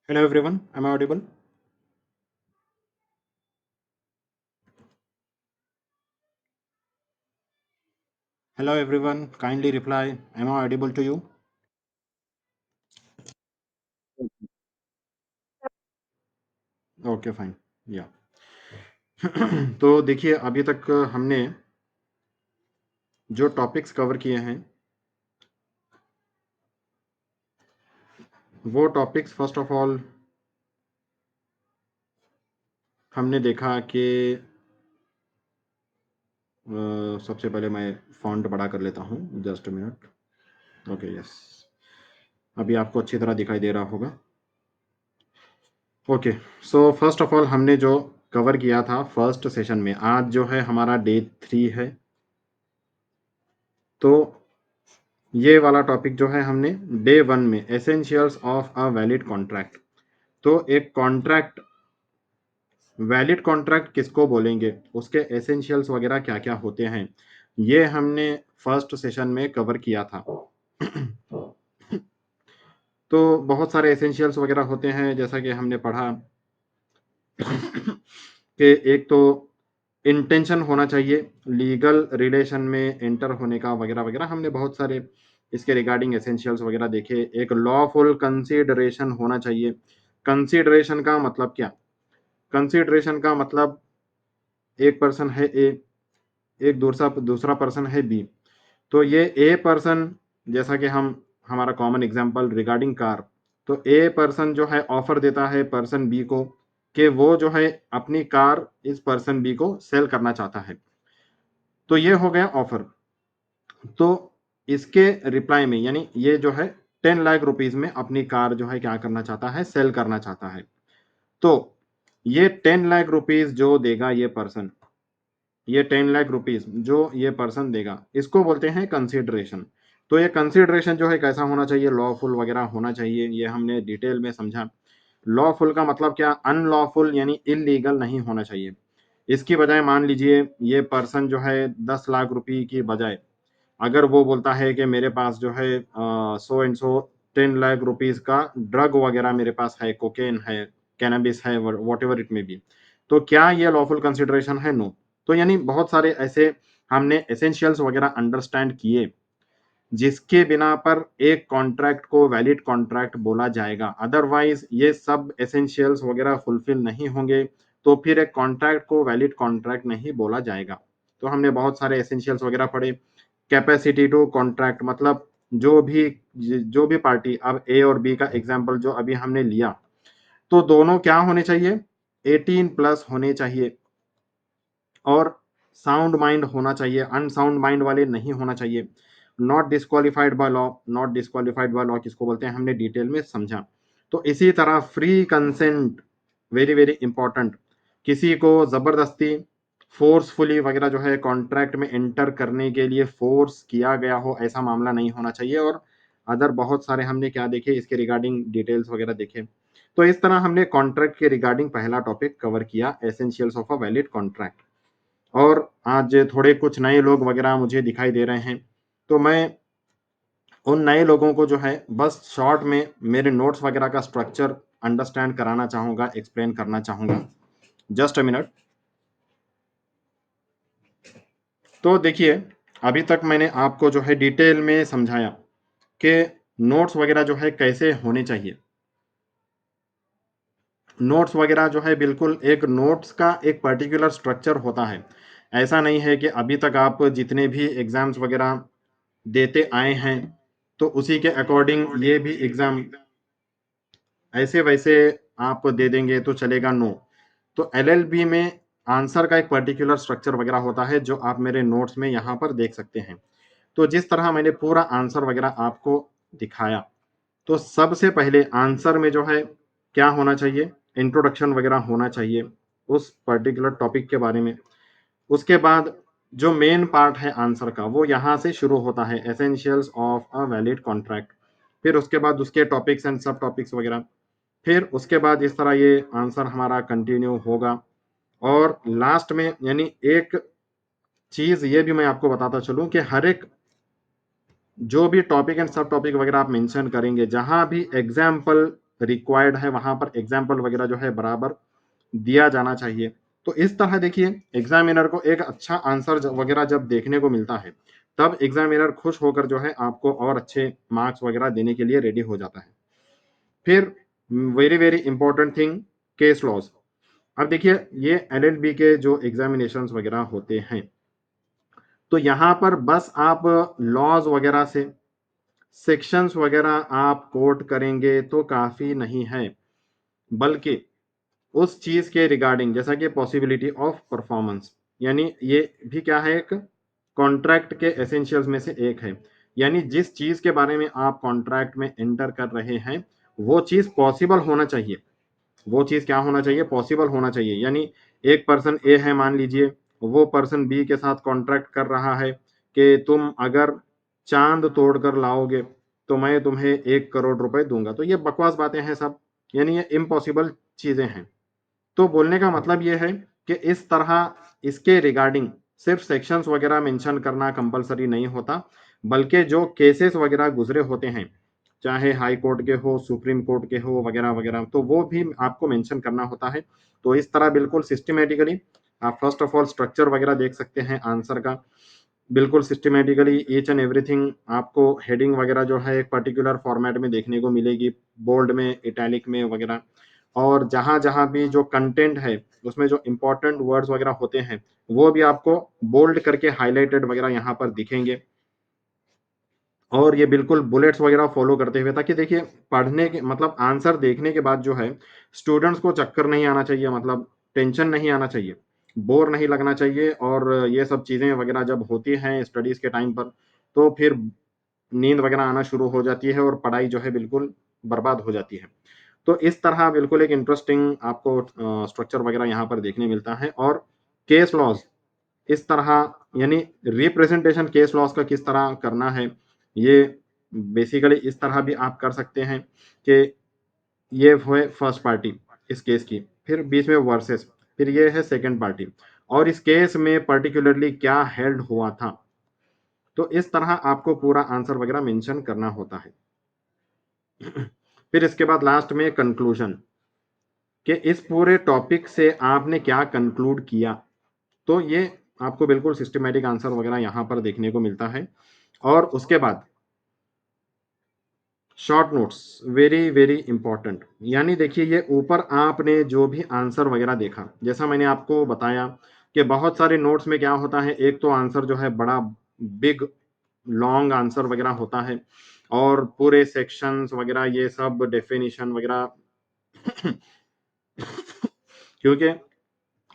Hello everyone, am I audible? Hello everyone, kindly reply, am I audible to you? Okay fine या तो देखिए अभी तक हमने जो टॉपिक्स कवर किए हैं वो टॉपिक्स फर्स्ट ऑफ ऑल हमने देखा कि सबसे पहले मैं फॉन्ट बड़ा कर लेता हूँ just a minute. Okay yes, अभी आपको अच्छी तरह दिखाई दे रहा होगा। Okay, so first of all हमने जो कवर किया था फर्स्ट सेशन में, आज जो है हमारा डे 3 है। तो ये वाला टॉपिक जो है हमने डे 1 में essentials of a valid contract. तो एक कॉन्ट्रैक्ट, वैलिड कॉन्ट्रैक्ट किसको बोलेंगे, उसके एसेंशियल्स वगैरह क्या-क्या होते हैं, ये हमने फर्स्ट सेशन में कवर किया था। तो बहुत सारे एसेंशियल्स वगैरह होते हैं जैसा कि हमने पढ़ा कि एक तो इंटेंशन होना चाहिए लीगल रिलेशन में एंटर होने का वगैरह वगैरह, हमने बहुत सारे इसके रिगार्डिंग एसेंशियल्स वगैरह देखे। एक लॉफुल कंसीडरेशन होना चाहिए। कंसीडरेशन का मतलब क्या? कंसीडरेशन का मतलब एक पर्सन है ए, एक दूसरा दूसरा पर्सन है बी। तो ये ए पर्सन, जैसा कि हम हमारा कॉमन एग्जांपल रिगार्डिंग कार, तो ए पर्सन जो है ऑफर देता है पर्सन बी को कि वो जो है अपनी कार इस पर्सन बी को सेल करना चाहता है। तो ये हो गया ऑफर। तो इसके रिप्लाई में यानी ये जो है 10 लाख रुपीज में अपनी कार जो है क्या करना चाहता है, सेल करना चाहता है। तो ये 10 लाख रुपीज जो देगा ये पर्सन, ये 10 लाख रुपीज जो ये पर्सन देगा, इसको बोलते हैं कंसिडरेशन। तो ये कंसिडरेशन जो है कैसा होना चाहिए, लॉफुल वगैरह होना चाहिए, ये हमने डिटेल में समझा। लॉफुल का मतलब क्या, अनलॉफुल यानी इलीगल नहीं होना चाहिए। इसकी बजाय मान लीजिए ये पर्सन जो है 10 लाख रुपए की बजाय अगर वो बोलता है कि मेरे पास जो है सो एंड सो 10 लाख रुपीज का ड्रग वगैरह मेरे पास है, कोकेन है, कैनबिस है, whatever it may B, तो क्या ये लॉफुल कंसिडरेशन है? नो। तो यानी बहुत सारे ऐसे हमने एसेंशियल्स वगैरह अंडरस्टैंड किए जिसके बिना पर एक कॉन्ट्रैक्ट को वैलिड कॉन्ट्रैक्ट बोला जाएगा। अदरवाइज ये सब एसेंशियल्स वगैरह फुलफिल नहीं होंगे तो फिर एक कॉन्ट्रैक्ट को वैलिड कॉन्ट्रैक्ट नहीं बोला जाएगा। तो हमने बहुत सारे एसेंशियल्स वगैरह पढ़े। कैपेसिटी टू कॉन्ट्रैक्ट मतलब जो भी पार्टी, अब ए और बी का एग्जांपल जो अभी हमने लिया, तो दोनों क्या होने चाहिए, 18 प्लस होने चाहिए और साउंड माइंड होना चाहिए, अनसाउंड माइंड वाले नहीं होना चाहिए। Not disqualified by law, not disqualified by law किसको बोलते हैं हमने डिटेल में समझा। तो इसी तरह free consent, very very important, किसी को जबरदस्ती फोर्सफुली वगैरह जो है कॉन्ट्रैक्ट में एंटर करने के लिए फोर्स किया गया हो, ऐसा मामला नहीं होना चाहिए। और अदर बहुत सारे हमने क्या देखे इसके रिगार्डिंग डिटेल्स वगैरह देखे। तो इस तरह हमने कॉन्ट्रैक्ट के रिगार्डिंग पहला टॉपिक कवर किया, essentials of a valid contract. और आज थोड़े कुछ नए लोग वगैरह मुझे दिखाई दे रहे हैं, तो मैं उन नए लोगों को जो है बस शॉर्ट में मेरे नोट्स वगैरह का स्ट्रक्चर अंडरस्टैंड कराना चाहूँगा, एक्सप्लेन करना चाहूँगा। Just a minute. तो देखिए अभी तक मैंने आपको जो है डिटेल में समझाया कि नोट्स वगैरह जो है कैसे होने चाहिए। नोट्स वगैरह जो है बिल्कुल एक नोट्स का एक पर्टिकुलर स्ट्रक्चर होता है। ऐसा नहीं है कि अभी तक आप जितने भी एग्ज़ाम्स वगैरह देते आए हैं, तो उसी के अकॉर्डिंग ये भी एग्ज़ाम ऐसे वैसे आप दे देंगे तो चलेगा, नो। तो एलएलबी में आंसर का एक पर्टिकुलर स्ट्रक्चर वगैरह होता है जो आप मेरे नोट्स में यहाँ पर देख सकते हैं। तो जिस तरह मैंने पूरा आंसर वगैरह आपको दिखाया, तो सबसे पहले आंसर में जो है क्या होना चाहिए, इंट्रोडक्शन वगैरह होना चाहिए उस पर्टिकुलर टॉपिक के बारे में। उसके बाद जो मेन पार्ट है आंसर का वो यहाँ से शुरू होता है, essentials of a valid contract. फिर उसके बाद उसके टॉपिक्स एंड सब टॉपिक्स वगैरह। फिर उसके बाद इस तरह ये आंसर हमारा कंटिन्यू होगा। और लास्ट में यानी एक चीज ये भी मैं आपको बताता चलूं कि हर एक जो भी टॉपिक एंड सब टॉपिक वगैरह आप मेंशन करेंगे, जहां भी एग्जाम्पल रिक्वायर्ड है वहाँ पर एग्ज़ाम्पल वगैरह जो है बराबर दिया जाना चाहिए। तो इस तरह देखिए एग्ज़ामिनर को एक अच्छा आंसर वगैरह जब देखने को मिलता है, तब एग्ज़ामिनर खुश होकर जो है आपको और अच्छे मार्क्स वगैरह देने के लिए रेडी हो जाता है। फिर very very important thing, case laws. अब देखिए ये एलएलबी के जो एग्ज़ामिनेशंस वगैरह होते हैं, तो यहाँ पर बस आप लॉज़ वगैरह से, सेक्शंस वगैरह आप कोट करेंगे तो काफ़ी नहीं है, बल्कि उस चीज़ के रिगार्डिंग जैसा कि पॉसिबिलिटी ऑफ परफॉर्मेंस, यानी ये भी क्या है, एक कॉन्ट्रैक्ट के एसेंशियल्स में से एक है। यानी जिस चीज़ के बारे में आप कॉन्ट्रैक्ट में एंटर कर रहे हैं, वो चीज़ पॉसिबल होना चाहिए। वो चीज़ क्या होना चाहिए? पॉसिबल होना चाहिए। यानी एक पर्सन ए है मान लीजिए, वो पर्सन बी के साथ कॉन्ट्रैक्ट कर रहा है कि तुम अगर चाँद तोड़ कर लाओगे, तो मैं तुम्हें 1 करोड़ रुपए दूँगा। तो ये बकवास बातें हैं सब, यानी ये इम्पॉसिबल चीज़ें हैं। तो बोलने का मतलब ये है कि इस तरह इसके रिगार्डिंग सिर्फ सेक्शंस वगैरह मेंशन करना कंपल्सरी नहीं होता, बल्कि जो केसेस वगैरह गुजरे होते हैं, चाहे हाई कोर्ट के हो, सुप्रीम कोर्ट के हो वगैरह वगैरह, तो वो भी आपको मेंशन करना होता है। तो इस तरह बिल्कुल सिस्टमेटिकली आप फर्स्ट ऑफ ऑल स्ट्रक्चर वगैरह देख सकते हैं आंसर का। बिल्कुल सिस्टमेटिकली ईच एंड एवरीथिंग आपको हेडिंग वगैरह जो है एक पर्टिकुलर फॉर्मेट में देखने को मिलेगी, बोल्ड में, इटैलिक में वगैरह। और जहाँ-जहाँ भी जो कंटेंट है, उसमें जो इम्पोर्टेंट वर्ड्स वगैरह होते हैं, वो भी आपको बोल्ड करके हाइलाइटेड वगैरह यहाँ पर दिखेंगे। और ये बिल्कुल बुलेट्स वगैरह फॉलो करते हुए, ताकि देखिए पढ़ने के मतलब आंसर देखने के बाद जो है स्टूडेंट्स को चक्कर नहीं आना चाहिए, मतलब टेंशन नहीं आना चाहिए, बोर नहीं लगना चाहिए। और ये सब चीज़ें वगैरह जब होती हैं स्टडीज़ के टाइम पर, तो फिर नींद वगैरह आना शुरू हो जाती है और पढ़ाई जो है बिल्कुल बर्बाद हो जाती है। तो इस तरह बिल्कुल एक इंटरेस्टिंग आपको स्ट्रक्चर वगैरह यहाँ पर देखने मिलता है। और केस लॉज़ इस तरह, यानी रिप्रेजेंटेशन केस लॉस का किस तरह करना है, ये बेसिकली इस तरह भी आप कर सकते हैं कि ये हुए फर्स्ट पार्टी इस केस की, फिर बीच में वर्सेस, फिर ये है सेकंड पार्टी, और इस केस में पर्टिकुलरली क्या हेल्ड हुआ था। तो इस तरह आपको पूरा आंसर वगैरह मेंशन करना होता है। फिर इसके बाद लास्ट में कंक्लूजन, कि इस पूरे टॉपिक से आपने क्या कंक्लूड किया। तो ये आपको बिल्कुल सिस्टमैटिक आंसर वगैरह यहाँ पर देखने को मिलता है। और उसके बाद short notes, very very important. यानी देखिए ये ऊपर आपने जो भी आंसर वगैरह देखा, जैसा मैंने आपको बताया कि बहुत सारे नोट्स में क्या होता है, एक तो आंसर जो है बड़ा बिग लॉन्ग आंसर वगैरह होता है, और पूरे सेक्शंस वगैरह ये सब डेफिनेशन वगैरह क्योंकि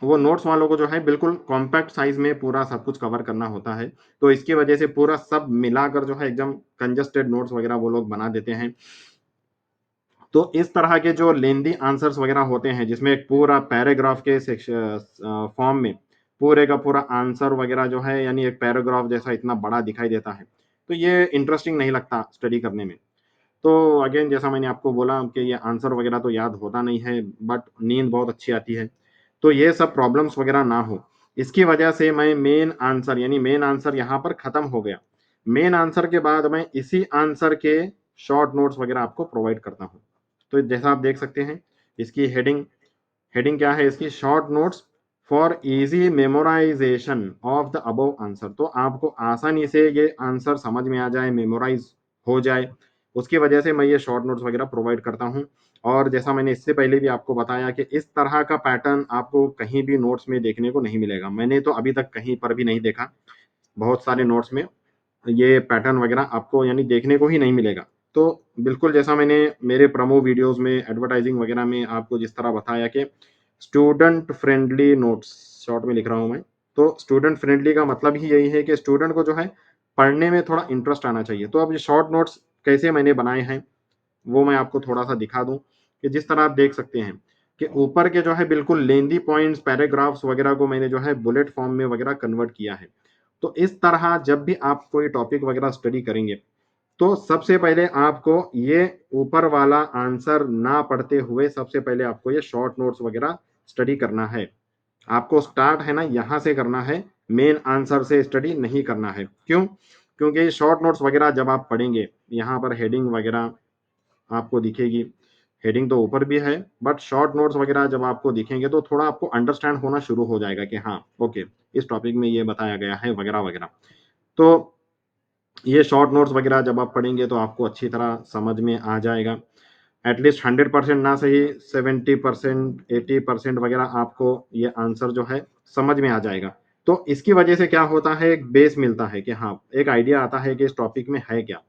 वो नोट्स वालों को जो है बिल्कुल कॉम्पैक्ट साइज में पूरा सब कुछ कवर करना होता है। तो इसकी वजह से पूरा सब मिलाकर जो है एकदम कंजस्टेड नोट्स वगैरह वो लोग बना देते हैं। तो इस तरह के जो लेंदी आंसर्स वगैरह होते हैं, जिसमें एक पूरा पैराग्राफ के फॉर्म में पूरे का पूरा आंसर वगैरह जो है, यानी एक पैराग्राफ जैसा इतना बड़ा दिखाई देता है, तो ये इंटरेस्टिंग नहीं लगता स्टडी करने में। तो अगेन जैसा मैंने आपको बोला कि ये आंसर वगैरह तो याद होता नहीं है, बट नींद बहुत अच्छी आती है। तो ये सब प्रॉब्लम्स वगैरह ना हो, इसकी वजह से मैं मेन आंसर, यानी मेन आंसर यहाँ पर खत्म हो गया। मेन आंसर के बाद मैं इसी आंसर के शॉर्ट नोट्स वगैरह आपको प्रोवाइड करता हूँ। तो जैसा आप देख सकते हैं, इसकी हेडिंग हेडिंग क्या है इसकी, short notes for easy memorisation of the above answer. तो आपको आसानी से ये आंसर समझ में आ जाए, मेमोराइज हो जाए, उसकी वजह से मैं ये शॉर्ट नोट्स वगैरह प्रोवाइड करता हूँ। और जैसा मैंने इससे पहले भी आपको बताया कि इस तरह का पैटर्न आपको कहीं भी नोट्स में देखने को नहीं मिलेगा। मैंने तो अभी तक कहीं पर भी नहीं देखा, बहुत सारे नोट्स में ये पैटर्न वगैरह आपको यानी देखने को ही नहीं मिलेगा। तो बिल्कुल जैसा मैंने मेरे प्रोमो वीडियोस में, एडवर्टाइजिंग वगैरह में आपको जिस तरह बताया कि स्टूडेंट फ्रेंडली नोट्स, शॉर्ट में लिख रहा हूँ मैं। तो स्टूडेंट फ्रेंडली का मतलब ही यही है कि स्टूडेंट को जो है पढ़ने में थोड़ा इंटरेस्ट आना चाहिए। तो अब ये शॉर्ट नोट्स कैसे मैंने बनाए हैं, वो मैं आपको थोड़ा-सा दिखा दूँ, कि जिस तरह आप देख सकते हैं कि ऊपर के जो है बिल्कुल लेंदी पॉइंट्स, पैराग्राफ्स वगैरह को मैंने जो है बुलेट फॉर्म में वगैरह कन्वर्ट किया है। तो इस तरह जब भी आप कोई टॉपिक वगैरह स्टडी करेंगे, तो सबसे पहले आपको ये ऊपर वाला आंसर ना पढ़ते हुए सबसे पहले आपको ये शॉर्ट नोट्स वगैरह स्टडी करना है। आपको स्टार्ट है ना यहाँ से करना है, मेन आंसर से स्टडी नहीं करना है। क्यों? क्योंकि शॉर्ट नोट्स वगैरह जब आप पढ़ेंगे, यहाँ पर हेडिंग वगैरह आपको दिखेगी। हेडिंग तो ऊपर भी है, बट शॉर्ट नोट्स वगैरह जब आपको दिखेंगे तो थोड़ा आपको अंडरस्टैंड होना शुरू हो जाएगा कि हाँ, ओके, इस टॉपिक में ये बताया गया है वगैरह, वगैरह। तो ये शॉर्ट नोट्स वगैरह जब आप पढ़ेंगे तो आपको अच्छी तरह समझ में आ जाएगा। एटलीस्ट 100% ना सही 70%, 80% वगैरह आपको ये आंसर जो है समझ में आ जाएगा। तो इसकी वजह से क्या होता है, एक बेस मिलता है कि हाँ, एक आइडिया आता है कि इस टॉपिक में है क्या।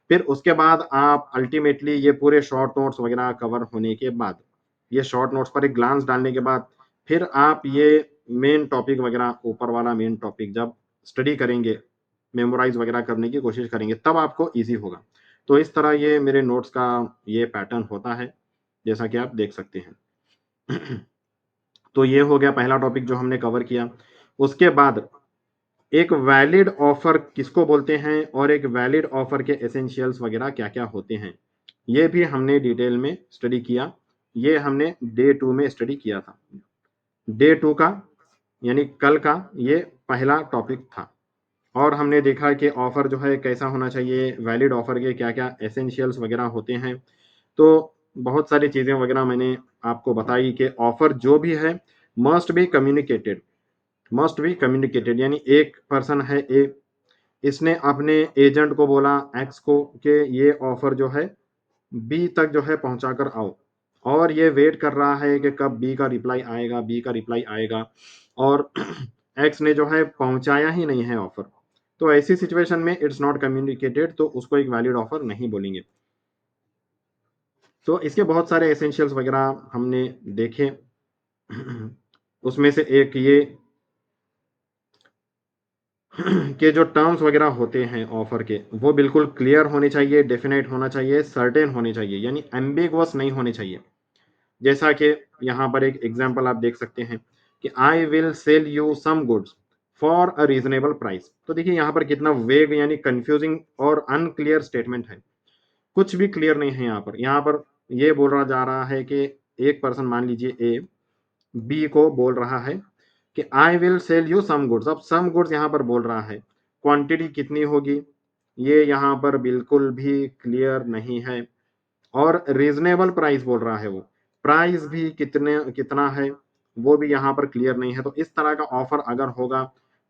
फिर उसके बाद आप अल्टीमेटली ये पूरे शॉर्ट नोट्स वगैरह कवर होने के बाद, ये शॉर्ट नोट्स पर एक ग्लांस डालने के बाद, फिर आप ये मेन टॉपिक वगैरह, ऊपर वाला मेन टॉपिक जब स्टडी करेंगे, मेमोराइज़ वगैरह करने की कोशिश करेंगे, तब आपको ईज़ी होगा। तो इस तरह ये मेरे नोट्स का ये पैटर्न होता है, जैसा कि आप देख सकते हैं। तो ये हो गया पहला टॉपिक जो हमने कवर किया। उसके बाद एक वैलिड ऑफ़र किसको बोलते हैं और एक वैलिड ऑफ़र के एसेंशियल्स वगैरह क्या-क्या होते हैं, ये भी हमने डिटेल में स्टडी किया। ये हमने डे 2 में स्टडी किया था। डे 2 का यानी कल का ये पहला टॉपिक था। और हमने देखा कि ऑफ़र जो है कैसा होना चाहिए, वैलिड ऑफ़र के क्या-क्या एसेंशियल्स वगैरह होते हैं। तो बहुत सारी चीज़ें वगैरह मैंने आपको बताई कि ऑफ़र जो भी है मस्ट बी कम्युनिकेटेड, यानी एक पर्सन है ए, इसने अपने एजेंट को बोला एक्स को कि ये ऑफ़र जो है बी तक जो है पहुँचा कर आओ, और ये वेट कर रहा है कि कब बी का रिप्लाई आएगा, और एक्स ने जो है पहुँचाया ही नहीं है ऑफ़र। तो ऐसी सिचुएशन में इट्स नॉट कम्युनिकेटेड, तो उसको एक वैलिड ऑफ़र नहीं बोलेंगे। तो इसके बहुत सारे एसेंशियल्स वगैरह हमने देखे। उसमें से एक ये कि जो टर्म्स वगैरह होते हैं ऑफ़र के, वो बिल्कुल क्लियर होने चाहिए, डेफ़िनेट होना चाहिए, सर्टेन होने चाहिए, यानी एम्बिगुअस नहीं होने चाहिए। जैसा कि यहाँ पर एक एग्ज़ाम्पल आप देख सकते हैं कि I will sell you some goods for a reasonable price. तो देखिए यहाँ पर कितना वेग यानी कन्फ्यूज़िंग और अनक्लियर स्टेटमेंट है। कुछ भी क्लियर नहीं है यहाँ पर। यहाँ पर ये बोला जा रहा है कि एक पर्सन, मान लीजिए ए, बी को बोल रहा है कि I will sell you some goods. अब सम गुड्स यहाँ पर बोल रहा है, क्वांटिटी कितनी होगी ये यहाँ पर बिल्कुल भी क्लियर नहीं है, और रीजनेबल प्राइस बोल रहा है वो, प्राइस भी कितना है वो भी यहाँ पर क्लियर नहीं है। तो इस तरह का ऑफर अगर होगा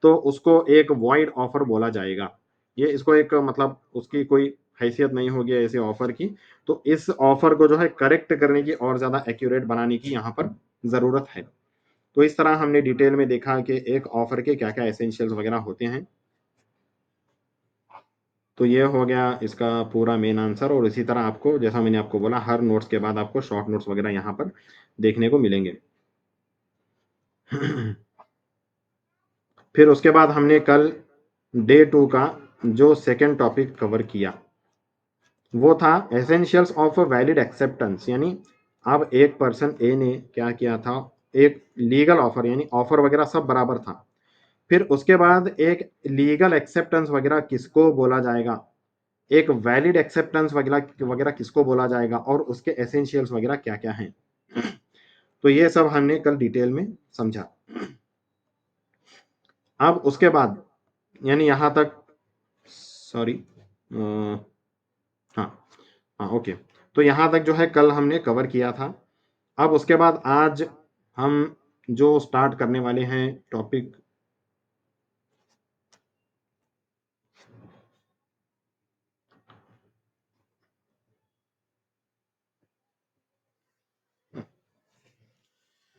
तो उसको एक वॉइड ऑफर बोला जाएगा। ये इसको एक मतलब उसकी कोई हैसियत नहीं होगी ऐसे ऑफर की। तो इस ऑफर को जो है करेक्ट करने की और ज़्यादा एक्यूरेट बनाने की यहाँ पर ज़रूरत है। तो इस तरह हमने डिटेल में देखा कि एक ऑफर के क्या क्या एसेंशियल्स वगैरह होते हैं। तो ये हो गया इसका पूरा मेन आंसर, और इसी तरह आपको, जैसा मैंने आपको बोला, हर नोट्स के बाद आपको शॉर्ट नोट्स वगैरह यहाँ पर देखने को मिलेंगे। फिर उसके बाद हमने कल डे 2 का जो सेकंड टॉपिक कवर किया वो था एसेंशियल्स ऑफ वैलिड एक्सेप्टेंस, यानी अब एक पर्सन ए ने क्या किया था, एक लीगल ऑफर, यानी ऑफर वगैरह सब बराबर था। फिर उसके बाद एक लीगल एक्सेप्टेंस वगैरह किसको बोला जाएगा, एक वैलिड एक्सेप्टेंस वगैरह वगैरह किसको बोला जाएगा, और उसके एसेंशियल्स वगैरह क्या-क्या हैं। तो ये सब हमने कल डिटेल में समझा। अब उसके बाद यानी यहाँ तक, सॉरी, हाँ, हाँ, ओके। तो यहाँ तक जो है कल हमने कवर किया था। अब उसके बाद आज हम जो स्टार्ट करने वाले हैं topic,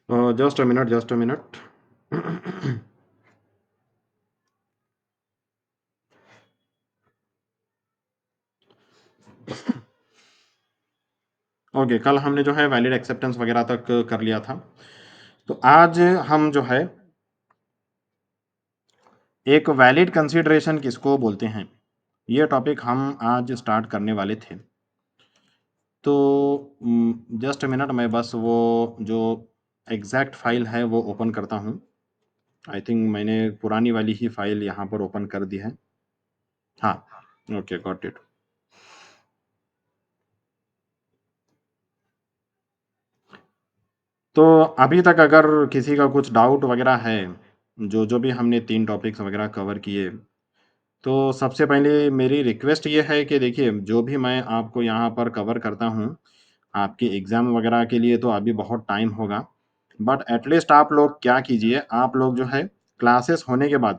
just a minute. Okay, कल हमने जो है वैलिड एक्सेप्टेंस वगैरह तक कर लिया था। तो आज हम जो है एक वैलिड कंसीडरेशन किसको बोलते हैं, ये टॉपिक हम आज स्टार्ट करने वाले थे। तो जस्ट अ मिनट, मैं बस वो जो एग्जैक्ट फाइल है वो ओपन करता हूँ। आई थिंक मैंने पुरानी वाली ही फाइल यहाँ पर ओपन कर दी है। हाँ, ओके, गॉट इट। तो अभी तक अगर किसी का कुछ डाउट वगैरह है, जो भी हमने 3 टॉपिक्स वगैरह कवर किए, तो सबसे पहले मेरी रिक्वेस्ट ये है कि देखिए, जो भी मैं आपको यहाँ पर कवर करता हूँ, आपके एग्ज़ाम वगैरह के लिए तो अभी बहुत टाइम होगा, बट एटलीस्ट आप लोग क्या कीजिए, आप लोग जो है क्लासेस होने के बाद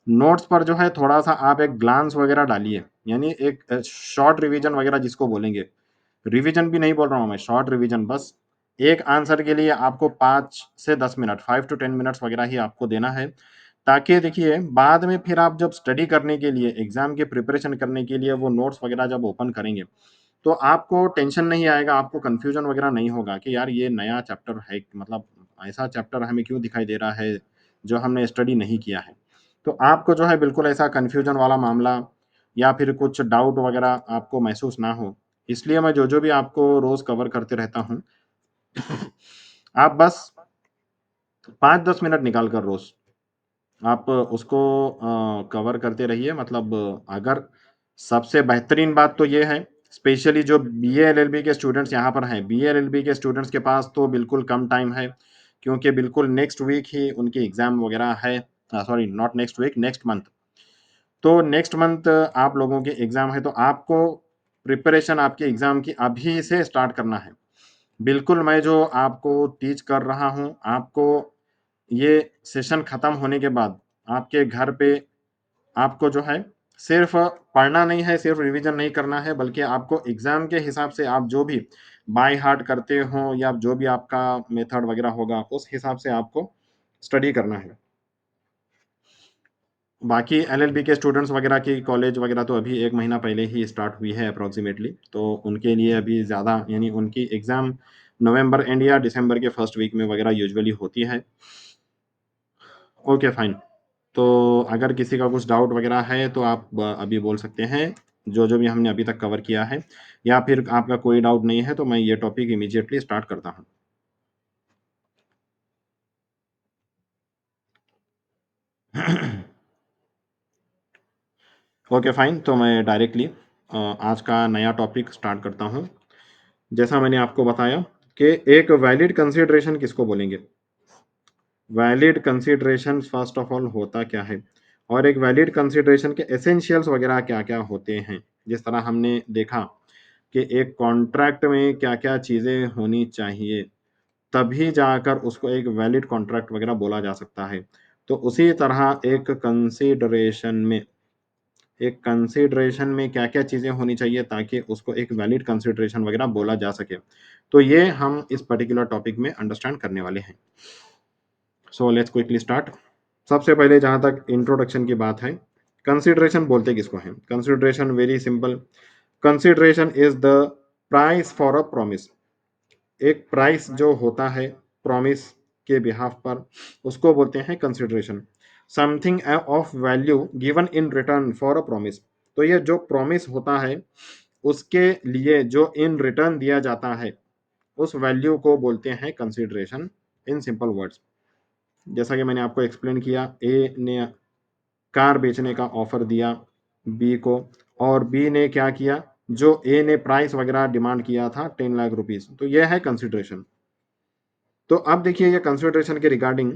नोट्स पर जो है थोड़ा-सा आप एक ग्लांस वगैरह डालिए, यानी एक शॉर्ट रिवीजन वगैरह जिसको बोलेंगे। रिवीजन भी नहीं बोल रहा हूँ मैं, शॉर्ट रिवीजन बस एक आंसर के लिए आपको 5 से 10 मिनट, 5 टू 10 मिनट्स वगैरह ही आपको देना है। ताकि देखिए बाद में फिर आप जब स्टडी करने के लिए, एग्ज़ाम की प्रिपरेशन करने के लिए वो नोट्स वगैरह जब ओपन करेंगे, तो आपको टेंशन नहीं आएगा, आपको कन्फ्यूज़न वगैरह नहीं होगा कि यार ये नया चैप्टर है, मतलब ऐसा चैप्टर हमें क्यों दिखाई दे रहा है, जो हमने स्टडी नहीं किया है। तो आपको जो है बिल्कुल ऐसा कन्फ्यूज़न वाला मामला या फिर कुछ डाउट वगैरह आपको महसूस ना हो, इसलिए मैं जो-जो भी आपको रोज़ कवर करते रहता हूँ, आप बस 5-10 मिनट निकाल कर रोज़ आप उसको कवर करते रहिए, मतलब अगर सबसे बेहतरीन बात तो ये है, स्पेशली जो बीए एलएलबी के स्टूडेंट्स यहाँ पर हैं, बीए एलएलबी के स्टूडेंट्स के पास तो बिल्कुल कम टाइम है, क्योंकि बिल्कुल नेक्स्ट वीक ही उनकी एग्ज़ाम वगैरह है, sorry not next week, next month. तो नेक्स्ट मंथ आप लोगों के एग्ज़ाम है, तो आपको प्रिपरेशन आपके एग्ज़ाम की अभी से स्टार्ट करना है। बिल्कुल मैं जो आपको टीच कर रहा हूँ, आपको ये सेशन खत्म होने के बाद आपके घर पे आपको जो है सिर्फ़ पढ़ना नहीं है, सिर्फ़ रिवीज़न नहीं करना है, बल्कि आपको एग्ज़ाम के हिसाब से आप जो भी बाय हार्ट करते हो या जो भी आपका मेथड वग़ैरह होगा, उस हिसाब से आपको स्टडी करना है। बाकी एलएलबी के स्टूडेंट्स वग़ैरह की कॉलेज वग़ैरह तो अभी 1 महीना पहले ही स्टार्ट हुई है अप्रॉक्सिमेटली, तो उनके लिए अभी ज़्यादा, यानी उनकी एग्ज़ाम नवंबर एंड या दिसंबर के फर्स्ट वीक में वग़ैरह यूजुअली होती है। Okay, fine. तो अगर किसी का कुछ डाउट वग़ैरह है तो आप अभी बोल सकते हैं, जो-जो भी हमने अभी तक कवर किया है, या फिर आपका कोई डाउट नहीं है तो मैं ये टॉपिक इमीडिएटली स्टार्ट करता हूँ। ओके, फाइन, तो मैं डायरेक्टली आज का नया टॉपिक स्टार्ट करता हूँ। जैसा मैंने आपको बताया कि एक वैलिड कंसिडरेशन किसको बोलेंगे? Valid consideration first of all होता क्या है? और एक वैलिड कंसिडरेशन के एसेंशियल्स वग़ैरह क्या-क्या होते हैं? जिस तरह हमने देखा कि एक कॉन्ट्रैक्ट में क्या-क्या चीज़ें होनी चाहिए, तभी जाकर उसको एक वैलिड कॉन्ट्रैक्ट वग़ैरह बोला जा सकता है। तो उसी तरह एक कंसिडरेशन में क्या-क्या चीज़ें होनी चाहिए ताकि उसको एक वैलिड कंसिडरेशन वग़ैरह बोला जा सके। तो ये हम इस पर्टिकुलर टॉपिक में अंडरस्टैंड करने वाले हैं। So let's quickly start. सबसे पहले जहाँ तक इंट्रोडक्शन की बात है, कंसिडरेशन बोलते किसको हैं? Consideration very simple, consideration is the price for a promise. एक प्राइस जो होता है प्रॉमिस के बिहाफ़ पर, उसको बोलते हैं consideration. Something of value given in return for a promise. तो ये जो प्रॉमिस होता है, उसके लिए जो इन रिटर्न दिया जाता है, उस वैल्यू को बोलते हैं कंसिडरेशन इन सिंपल वर्ड्स। जैसा कि मैंने आपको एक्सप्लेन किया, ए ने कार बेचने का ऑफ़र दिया बी को, और बी ने क्या किया, जो ए ने प्राइस वग़ैरह डिमांड किया था 10 लाख रुपीज़, तो ये है कंसिडरेशन। तो अब देखिए ये कंसिडरेशन के regarding,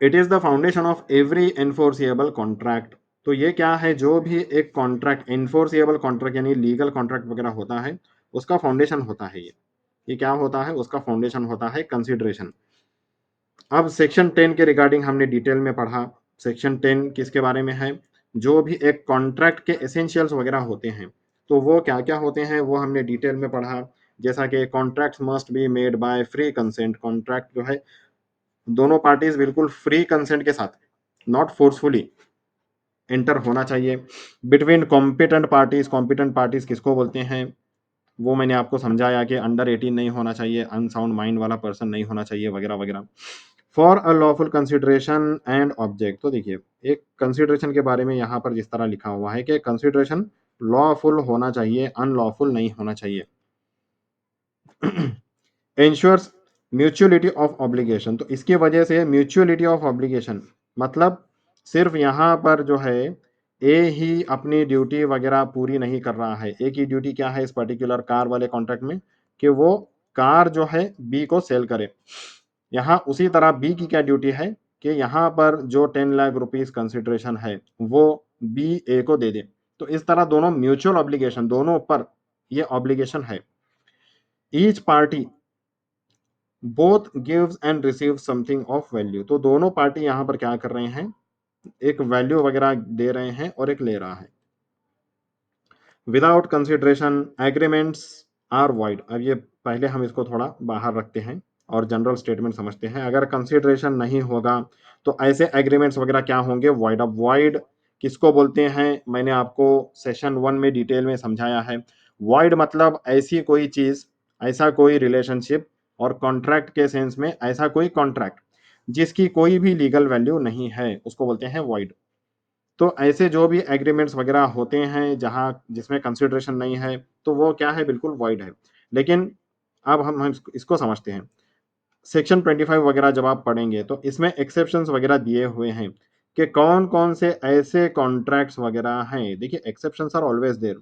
it is the foundation of every enforceable contract. तो ये क्या है, जो भी एक कॉन्ट्रैक्ट, एनफोर्सिएबल कॉन्ट्रैक्ट यानी लीगल कॉन्ट्रैक्ट वग़ैरह होता है, उसका फाउंडेशन होता है ये। ये क्या होता है? उसका फाउंडेशन होता है कंसिडरेशन। अब सेक्शन 10 के रिगार्डिंग हमने डिटेल में पढ़ा। सेक्शन 10 किसके बारे में है? जो भी एक कॉन्ट्रैक्ट के एसेंशियल्स वगैरह होते हैं, तो वो क्या-क्या होते हैं, वो हमने डिटेल में पढ़ा। जैसा कि contracts must be made by free consent. Contract जो है, दोनों पार्टीज़ बिल्कुल फ्री कंसेंट के साथ, नॉट फोर्सफुली एंटर होना चाहिए। बिटवीन कॉम्पिटेंट पार्टीज़ किसको बोलते हैं? वो मैंने आपको समझाया कि अंडर 18 नहीं होना चाहिए, अनसाउंड माइंड वाला पर्सन नहीं होना चाहिए, वगैरह-वगैरह। For a lawful consideration and object. तो देखिए, एक कंसिडरेशन के बारे में यहाँ पर जिस तरह लिखा हुआ है कि कंसिडरेशन लॉफुल होना चाहिए, अनलॉफुल नहीं होना चाहिए। Ensures mutuality of obligation. तो इसकी वजह से म्यूचुअलिटी ऑफ ऑब्लिगेशन, मतलब सिर्फ यहाँ पर जो है ए ही अपनी ड्यूटी वगैरह पूरी नहीं कर रहा है। ए की ड्यूटी क्या है इस पर्टिकुलर कार वाले कॉन्ट्रैक्ट में, कि वो कार जो है बी को सेल करे। यहाँ उसी तरह बी की क्या ड्यूटी है कि यहाँ पर जो 10 लाख रुपीस कंसिडरेशन है, वो बी ए को दे दे। तो इस तरह दोनों म्यूचुअल ऑब्लिगेशन, दोनों पर ये ऑब्लिगेशन है। Each party both gives and receive something of value. तो दोनों पार्टी यहाँ पर क्या कर रहे हैं, एक वैल्यू वगैरह दे रहे हैं और एक ले रहा है। Without consideration agreements are void. अब ये पहले हम इसको थोड़ा बाहर रखते हैं और जनरल स्टेटमेंट समझते हैं। अगर कंसिडरेशन नहीं होगा तो ऐसे एग्रीमेंट्स वगैरह क्या होंगे, वाइड। अब वाइड किसको बोलते हैं, मैंने आपको सेशन 1 में डिटेल में समझाया है। वाइड मतलब ऐसी कोई चीज, ऐसा कोई रिलेशनशिप, और कॉन्ट्रैक्ट के सेंस में ऐसा कोई कॉन्ट्रैक्ट जिसकी कोई भी लीगल वैल्यू नहीं है, उसको बोलते हैं वाइड। तो ऐसे जो भी एग्रीमेंट्स वगैरह होते हैं जहाँ जिसमें कंसिडरेशन नहीं है, तो वो क्या है, बिल्कुल वाइड है। लेकिन अब हम इसको समझते हैं। सेक्शन 25 वगैरह जब आप पढ़ेंगे तो इसमें एक्सेप्शंस वगैरह दिए हुए हैं कि कौन कौन से ऐसे कॉन्ट्रैक्ट्स वगैरह हैं। देखिए एक्सेप्शंस आर ऑलवेज देयर।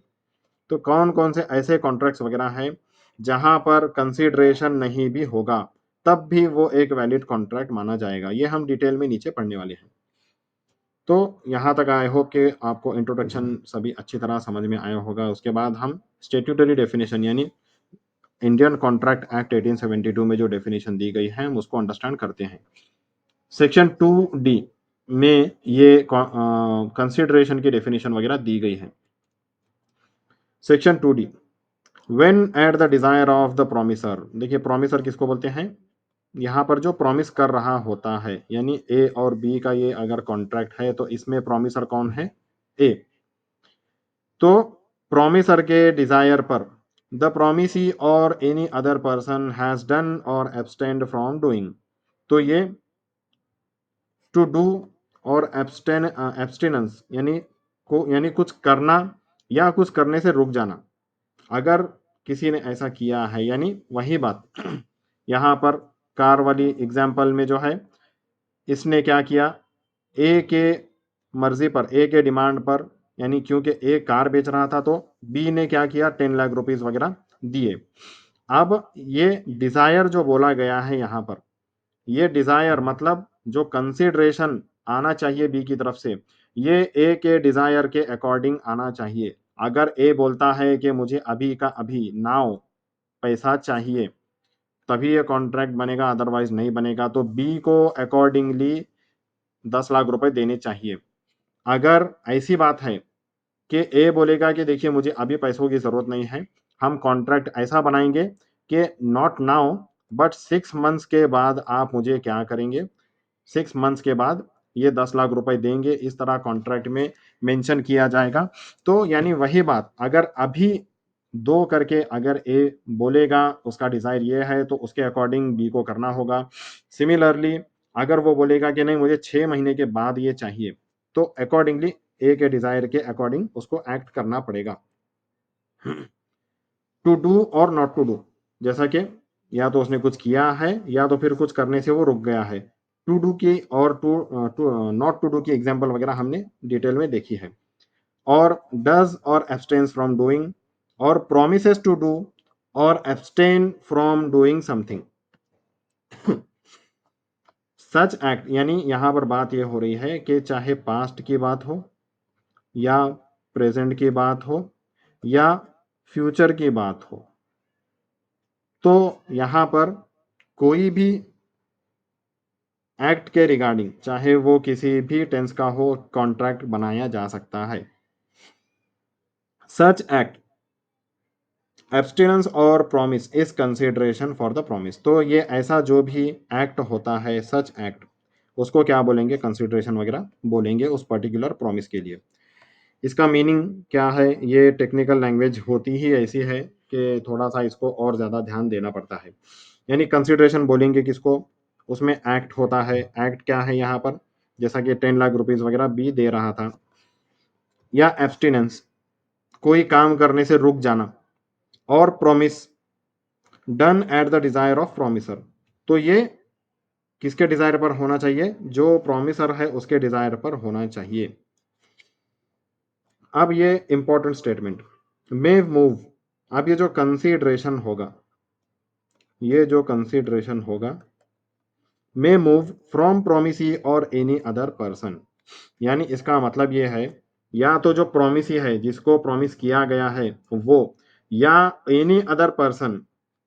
तो कौन कौन से ऐसे कॉन्ट्रैक्ट्स वगैरह हैं जहां पर कंसिडरेशन नहीं भी होगा, तब भी वो एक वैलिड कॉन्ट्रैक्ट माना जाएगा। ये हम डिटेल में नीचे पढ़ने वाले हैं। तो यहाँ तक आई होप कि आपको इंट्रोडक्शन सभी अच्छी तरह समझ में आया होगा। उसके बाद हम स्टेट्यूटरी डेफिनेशन यानी इंडियन कॉन्ट्रैक्ट एक्ट 1872 में जो डेफिनेशन दी गई है हम उसको अंडरस्टैंड करते हैं। सेक्शन 2D में ये कंसिडरेशन की डेफिनेशन वगैरह दी गई है। Section 2D, when at the desire of the promisor. देखिए प्रोमिसर किसको बोलते हैं, यहाँ पर जो प्रॉमिस कर रहा होता है, यानी ए और बी का ये अगर कॉन्ट्रैक्ट है तो इसमें प्रॉमिसर कौन है, ए। तो प्रॉमिसर के डिजायर पर the promisee or any other person has done और एब्सटेंड फ्रॉम डूइंग। तो ये टू डू और एब्सटेनेंस यानी कुछ करना या कुछ करने से रुक जाना। अगर किसी ने ऐसा किया है, यानी वही बात यहाँ पर कार वाली एग्जाम्पल में जो है, इसने क्या किया, ए के मर्जी पर, ए के डिमांड पर, यानी क्योंकि ए कार बेच रहा था तो बी ने क्या किया, 10 लाख रुपीज वगैरह दिए। अब ये डिजायर जो बोला गया है यहाँ पर, ये डिजायर मतलब जो कंसिडरेशन आना चाहिए बी की तरफ से, ये ए के डिजायर के अकॉर्डिंग आना चाहिए। अगर ए बोलता है कि मुझे अभी का अभी नाउ पैसा चाहिए, तभी ये कॉन्ट्रैक्ट बनेगा, अदरवाइज नहीं बनेगा। तो बी को अकॉर्डिंगली 10 लाख रुपए देने चाहिए। अगर ऐसी बात है कि ए बोलेगा कि देखिए मुझे अभी पैसों की जरूरत नहीं है, हम कॉन्ट्रैक्ट ऐसा बनाएंगे कि नॉट नाउ बट 6 मंथ्स के बाद आप मुझे क्या करेंगे, 6 मंथ्स के बाद ये 10 लाख रुपए देंगे, इस तरह कॉन्ट्रैक्ट में मेंशन किया जाएगा। तो यानी वही बात, अगर अभी दो करके अगर ए बोलेगा, उसका डिजायर ये है, तो उसके अकॉर्डिंग बी को करना होगा। सिमिलरली अगर वो बोलेगा कि नहीं मुझे 6 महीने के बाद ये चाहिए, तो अकॉर्डिंगली ए के डिजायर के अकॉर्डिंग उसको एक्ट करना पड़ेगा। टू डू और नॉट टू डू, जैसा कि या तो उसने कुछ किया है या तो फिर कुछ करने से वो रुक गया है। टू डू की और नॉट टू डू की एग्जांपल वगैरह हमने डिटेल में देखी है। और does or abstains from doing, और promises to do or abstain from doing something. Such act, यानी यहां पर बात यह हो रही है कि चाहे पास्ट की बात हो या प्रेजेंट की बात हो या फ्यूचर की बात हो, तो यहां पर कोई भी एक्ट के रिगार्डिंग, चाहे वो किसी भी टेंस का हो, कॉन्ट्रैक्ट बनाया जा सकता है। सच एक्ट एब्सटिनेंस और promise is consideration for the promise. तो ये ऐसा जो भी एक्ट होता है, सच एक्ट, उसको क्या बोलेंगे, कंसिडरेशन वगैरह बोलेंगे उस पर्टिकुलर प्रॉमिस के लिए। इसका मीनिंग क्या है, ये टेक्निकल लैंग्वेज होती ही ऐसी है कि थोड़ा सा इसको और ज़्यादा ध्यान देना पड़ता है। यानी कंसिडरेशन बोलेंगे किसको, उसमें एक्ट होता है। एक्ट क्या है यहाँ पर, जैसा कि 10 लाख रुपीज़ वगैरह बी दे रहा था। या एब्सटिनेंस, कोई काम करने से रुक जाना। और promise, done at the desire of promiser. तो ये किसके डिजायर पर होना चाहिए, जो प्रॉमिसर है उसके डिजायर पर होना चाहिए। अब ये इंपॉर्टेंट स्टेटमेंट, मे मूव। अब ये जो कंसीडरेशन होगा, ये जो कंसीडरेशन होगा, मे move from promisee or any other person. यानी इसका मतलब ये है, या तो जो प्रोमिसी है, जिसको प्रॉमिस किया गया है वो, या एनी अदर पर्सन,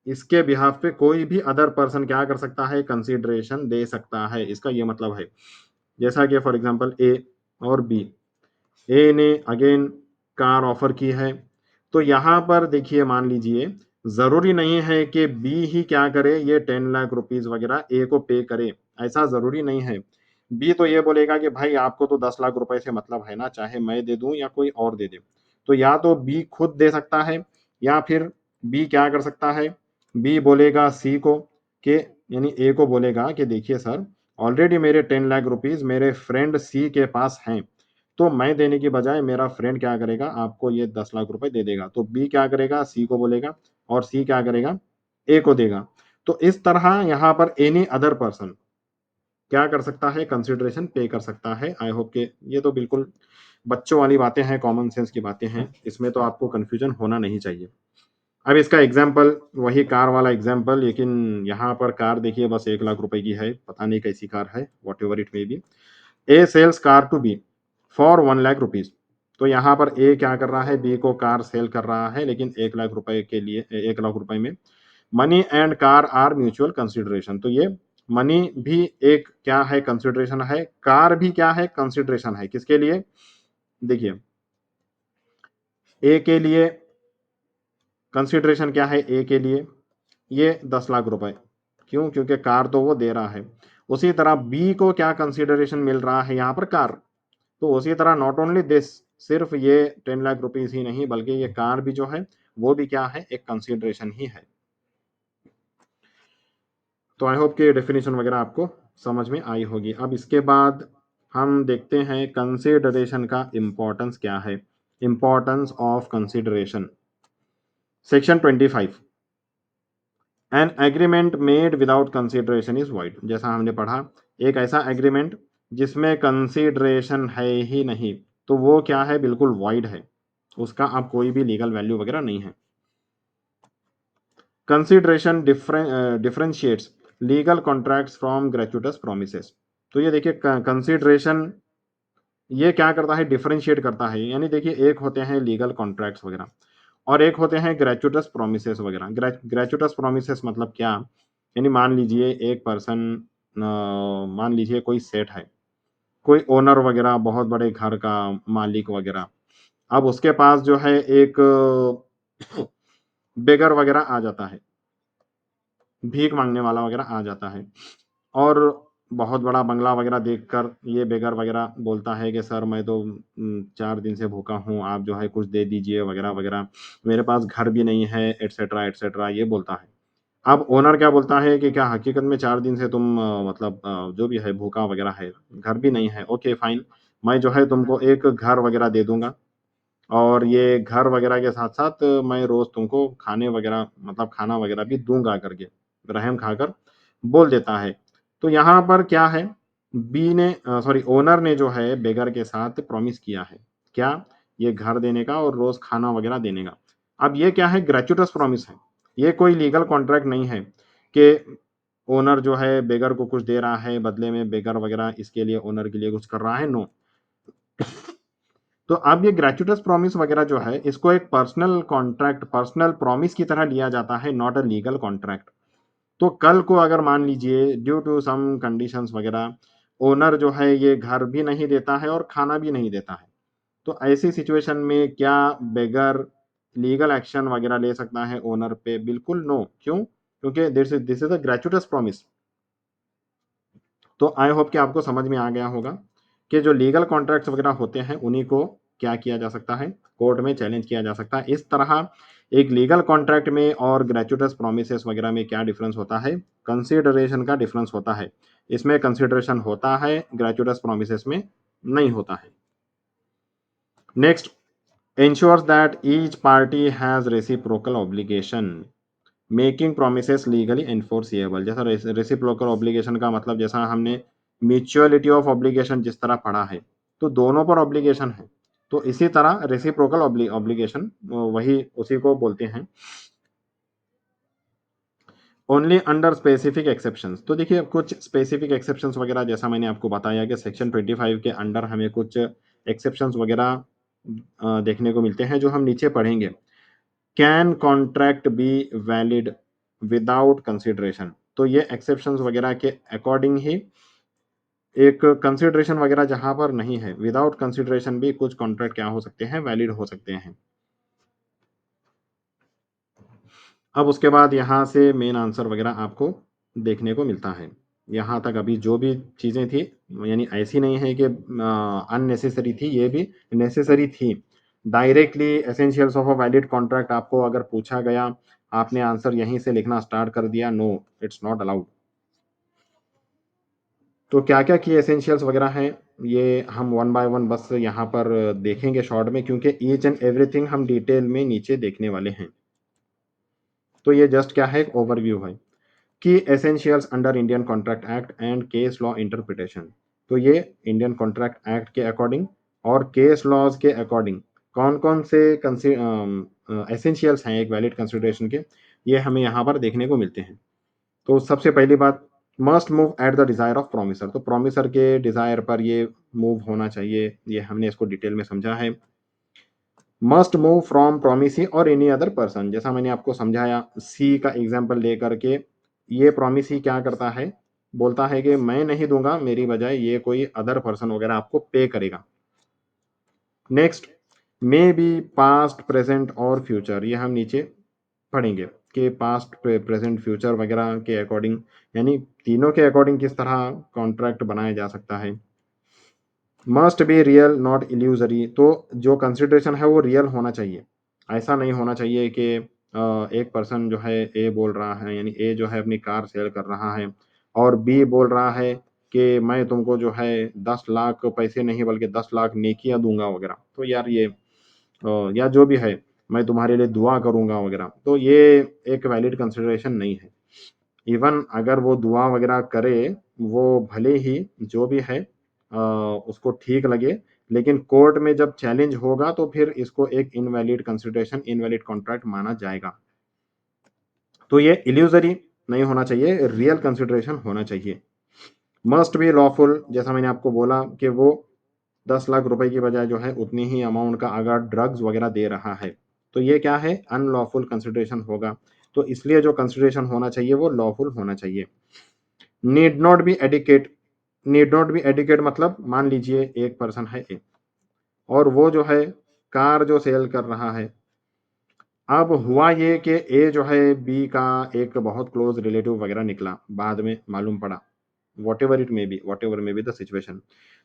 इसके बिहाफ पे कोई भी अदर पर्सन क्या कर सकता है, कंसिडरेशन दे सकता है, इसका ये मतलब है। जैसा कि फॉर एग्जांपल ए और बी, ए ने अगेन कार ऑफर की है, तो यहाँ पर देखिए मान लीजिए ज़रूरी नहीं है कि बी ही क्या करे, ये 10 लाख रुपीज़ वगैरह ए को पे करे, ऐसा ज़रूरी नहीं है। बी तो ये बोलेगा कि भाई आपको तो 10 लाख रुपए से मतलब है ना, चाहे मैं दे दूँ या कोई और दे दे। तो या तो बी खुद दे सकता है या फिर बी क्या कर सकता है, बी बोलेगा सी को कि यानी ए को बोलेगा कि देखिए सर, ऑलरेडी मेरे 10 लाख रुपीज़ मेरे फ्रेंड सी के पास हैं। तो मैं देने की बजाय मेरा फ्रेंड क्या करेगा, आपको ये 10 लाख रुपए दे देगा। तो बी क्या करेगा, सी को बोलेगा और सी क्या करेगा, ए को देगा। तो इस तरह यहाँ पर एनी अदर पर्सन क्या कर सकता है, कंसिडरेशन पे कर सकता है। आई होप कि ये तो बिल्कुल बच्चों वाली बातें हैं, कॉमन सेंस की बातें हैं, इसमें तो आपको कंफ्यूजन होना नहीं चाहिए। अब इसका एग्जाम्पल वही कार वाला एग्जाम्पल, लेकिन यहाँ पर कार देखिए बस 1 लाख रुपए की है, पता नहीं कैसी कार है, whatever it may be. A sells car to B for 1 lakh rupees. तो यहाँ पर ए क्या कर रहा है, बी को कार सेल कर रहा है, लेकिन 1 लाख रुपए के लिए, 1 लाख रुपए में money and car are mutual consideration. तो ये मनी भी एक क्या है, कंसिडरेशन है, कार भी क्या है, कंसिडरेशन है। किसके लिए, देखिए ए के लिए कंसिडरेशन क्या है, ए के लिए ये 10 लाख रुपए, क्यों, क्योंकि कार तो वो दे रहा है। उसी तरह बी को क्या कंसिडरेशन मिल रहा है यहाँ पर, कार। तो उसी तरह नॉट ओनली दिस, सिर्फ ये 10 लाख रुपीज ही नहीं बल्कि ये कार भी जो है वो भी क्या है, एक कंसिडरेशन ही है। तो आई होप कि डेफिनेशन वगैरह आपको समझ में आई होगी। अब इसके बाद हम देखते हैं कंसिडरेशन का इंपॉर्टेंस क्या है। Importance of consideration, section 25, an agreement made without consideration is wide. जैसा हमने पढ़ा, एक ऐसा एग्रीमेंट जिसमें कंसिडरेशन है ही नहीं, तो वो क्या है, बिल्कुल वाइड है, उसका अब कोई भी लीगल वैल्यू वगैरह नहीं है। Consideration differentiates legal contracts from gratuitous promises. तो ये देखिए कंसिडरेशन ये क्या करता है, डिफरेंशिएट करता है। यानी देखिए एक होते हैं लीगल कॉन्ट्रैक्ट्स वगैरह और एक होते हैं ग्रेचुटस प्रोमिसेस वगैरह। ग्रेचुटस प्रोमिसेस मतलब क्या, यानी मान लीजिए एक पर्सन, मान लीजिए कोई सेठ है, कोई ओनर वगैरह, बहुत बड़े घर का मालिक वगैरह। अब उसके पास जो है एक बेगर वगैरह आ जाता है, भीख मांगने वाला वगैरह आ जाता है, और बहुत बड़ा बंगला वगैरह देखकर ये बेगर वगैरह बोलता है कि सर मैं तो 4 दिन से भूखा हूँ, आप जो है कुछ दे दीजिए वगैरह वगैरह, मेरे पास घर भी नहीं है, एटसेट्रा एटसेट्रा, ये बोलता है। अब ओनर क्या बोलता है कि क्या हकीकत में 4 दिन से तुम मतलब जो भी है भूखा वगैरह है, घर भी नहीं है, ओके फाइन, मैं जो है तुमको एक घर वगैरह दे दूंगा, और ये घर वगैरह के साथ साथ मैं रोज तुमको खाने वगैरह मतलब खाना वगैरह भी दूंगा करके रहम खाकर बोल देता है। तो यहाँ पर क्या है, बी ने सॉरी ओनर ने जो है बेगर के साथ प्रॉमिस किया है, क्या, ये घर देने का और रोज खाना वगैरह देने का। अब ये क्या है, ग्रेचुटस प्रॉमिस है, ये कोई लीगल कॉन्ट्रैक्ट नहीं है कि ओनर जो है बेगर को कुछ दे रहा है बदले में, बेगर वगैरह इसके लिए ओनर के लिए कुछ कर रहा है, नो। तो अब ये ग्रेचुटस प्रॉमिस वगैरह जो है इसको एक पर्सनल कॉन्ट्रैक्ट, पर्सनल प्रॉमिस की तरह लिया जाता है, नॉट अ लीगल कॉन्ट्रैक्ट। तो कल को अगर मान लीजिए ड्यू टू सम कंडीशंस वगैरह ओनर जो है ये घर भी नहीं देता है और खाना भी नहीं देता है, तो ऐसी सिचुएशन में क्या बेगर लीगल एक्शन वगैरह ले सकता है ओनर पे, बिल्कुल नो। क्यों, क्योंकि दिस इज अ ग्रेचुटस प्रॉमिस। तो आई होप कि आपको समझ में आ गया होगा कि जो लीगल कॉन्ट्रैक्ट्स वगैरह होते हैं उन्हीं को क्या किया जा सकता है, कोर्ट में चैलेंज किया जा सकता है। इस तरह एक लीगल कॉन्ट्रैक्ट में और ग्रेचुटस प्रोमिसेस वगैरह में क्या डिफरेंस होता है, कंसिडरेशन का डिफरेंस होता है। इसमें कंसिडरेशन होता है, ग्रेचुटस प्रोमिसेस में नहीं होता है। Next, ensures that each party has reciprocal obligation making promises legally enforceable. जैसा रेसिप्रोकल ऑब्लिगेशन का मतलब, जैसा हमने म्यूचुअलिटी ऑफ ऑब्लिगेशन जिस तरह पढ़ा है, तो दोनों पर ऑब्लिगेशन है, तो इसी तरह रेसिप्रोकल ऑब्लिगेशन वही उसी को बोलते हैं। Only under specific exceptions. तो देखिए कुछ स्पेसिफिक एक्सेप्शंस वगैरह, जैसा मैंने आपको बताया कि सेक्शन 25 के अंडर हमें कुछ एक्सेप्शंस वगैरह देखने को मिलते हैं जो हम नीचे पढ़ेंगे। Can contract be valid without consideration. तो ये एक्सेप्शंस वगैरह के अकॉर्डिंग ही एक कंसिडरेशन वगैरह जहाँ पर नहीं है, विदाउट कंसिडरेशन भी कुछ कॉन्ट्रैक्ट क्या हो सकते हैं, वैलिड हो सकते हैं। अब उसके बाद यहाँ से मेन आंसर वगैरह आपको देखने को मिलता है। यहाँ तक अभी जो भी चीज़ें थी, यानी ऐसी नहीं है कि अननेसेसरी थी, ये भी नेसेसरी थी। Directly essentials of a valid contract आपको अगर पूछा गया, आपने आंसर यहीं से लिखना स्टार्ट कर दिया, नो, इट्स नॉट अलाउड। तो क्या क्या की एसेंशियल्स वगैरह हैं, ये हम वन बाय वन बस यहाँ पर देखेंगे शॉर्ट में, क्योंकि ईच एंड एवरीथिंग हम डिटेल में नीचे देखने वाले हैं। तो ये जस्ट क्या है, एक ओवरव्यू है की essentials under Indian contract act and case law interpretation. तो ये इंडियन कॉन्ट्रैक्ट एक्ट के अकॉर्डिंग और केस लॉज के अकॉर्डिंग कौन कौन से एसेंशियल्स हैं एक वैलिड कंसिडरेशन के, ये हमें यहाँ पर देखने को मिलते हैं। तो सबसे पहली बात, must move at the desire of promisor. तो प्रोमिसर के डिजायर पर ये मूव होना चाहिए, ये हमने इसको डिटेल में समझा है। Must move from promisee or any other person, जैसा मैंने आपको समझाया सी का एग्जाम्पल लेकर के, ये प्रोमिसी क्या करता है, बोलता है कि मैं नहीं दूंगा, मेरी बजाय ये कोई अदर पर्सन वगैरह आपको पे करेगा। Next, may be past present और फ्यूचर, ये हम नीचे पढ़ेंगे कि पास्ट प्रेजेंट फ्यूचर वगैरह के अकॉर्डिंग, यानी तीनों के अकॉर्डिंग किस तरह कॉन्ट्रैक्ट बनाया जा सकता है। Must be real not illusory, तो जो कंसिडरेशन है वो रियल होना चाहिए। ऐसा नहीं होना चाहिए कि एक पर्सन जो है ए बोल रहा है, यानी ए जो है अपनी कार सेल कर रहा है और बी बोल रहा है कि मैं तुमको जो है 10 लाख पैसे नहीं बल्कि 10 लाख नेकियां दूंगा वगैरह। तो यार ये या जो भी है, मैं तुम्हारे लिए दुआ करूंगा वगैरह, तो ये एक वैलिड कंसिडरेशन नहीं है। इवन अगर वो दुआ वगैरह करे, वो भले ही जो भी है उसको ठीक लगे, लेकिन कोर्ट में जब चैलेंज होगा तो फिर इसको एक इनवैलिड कंसिडरेशन, इनवैलिड कॉन्ट्रैक्ट माना जाएगा। तो ये इल्यूजरी नहीं होना चाहिए, रियल कंसिडरेशन होना चाहिए। मस्ट बी लॉफुल, जैसा मैंने आपको बोला कि वो 10 लाख रुपए की बजाय जो है उतनी ही अमाउंट का अगर ड्रग्स वगैरह दे रहा है, तो ये क्या है, अनलॉफुल कंसिडरेशन होगा। तो इसलिए जो कंसिडरेशन होना चाहिए वो लॉफुल होना चाहिए। Need not be adequate, need not be adequate मतलब मान लीजिए एक पर्सन है ए और वो जो है कार जो सेल कर रहा है, अब हुआ ये कि ए जो है बी का एक बहुत क्लोज रिलेटिव वगैरह निकला, बाद में मालूम पड़ा, what ever it may B, what ever may be the situation,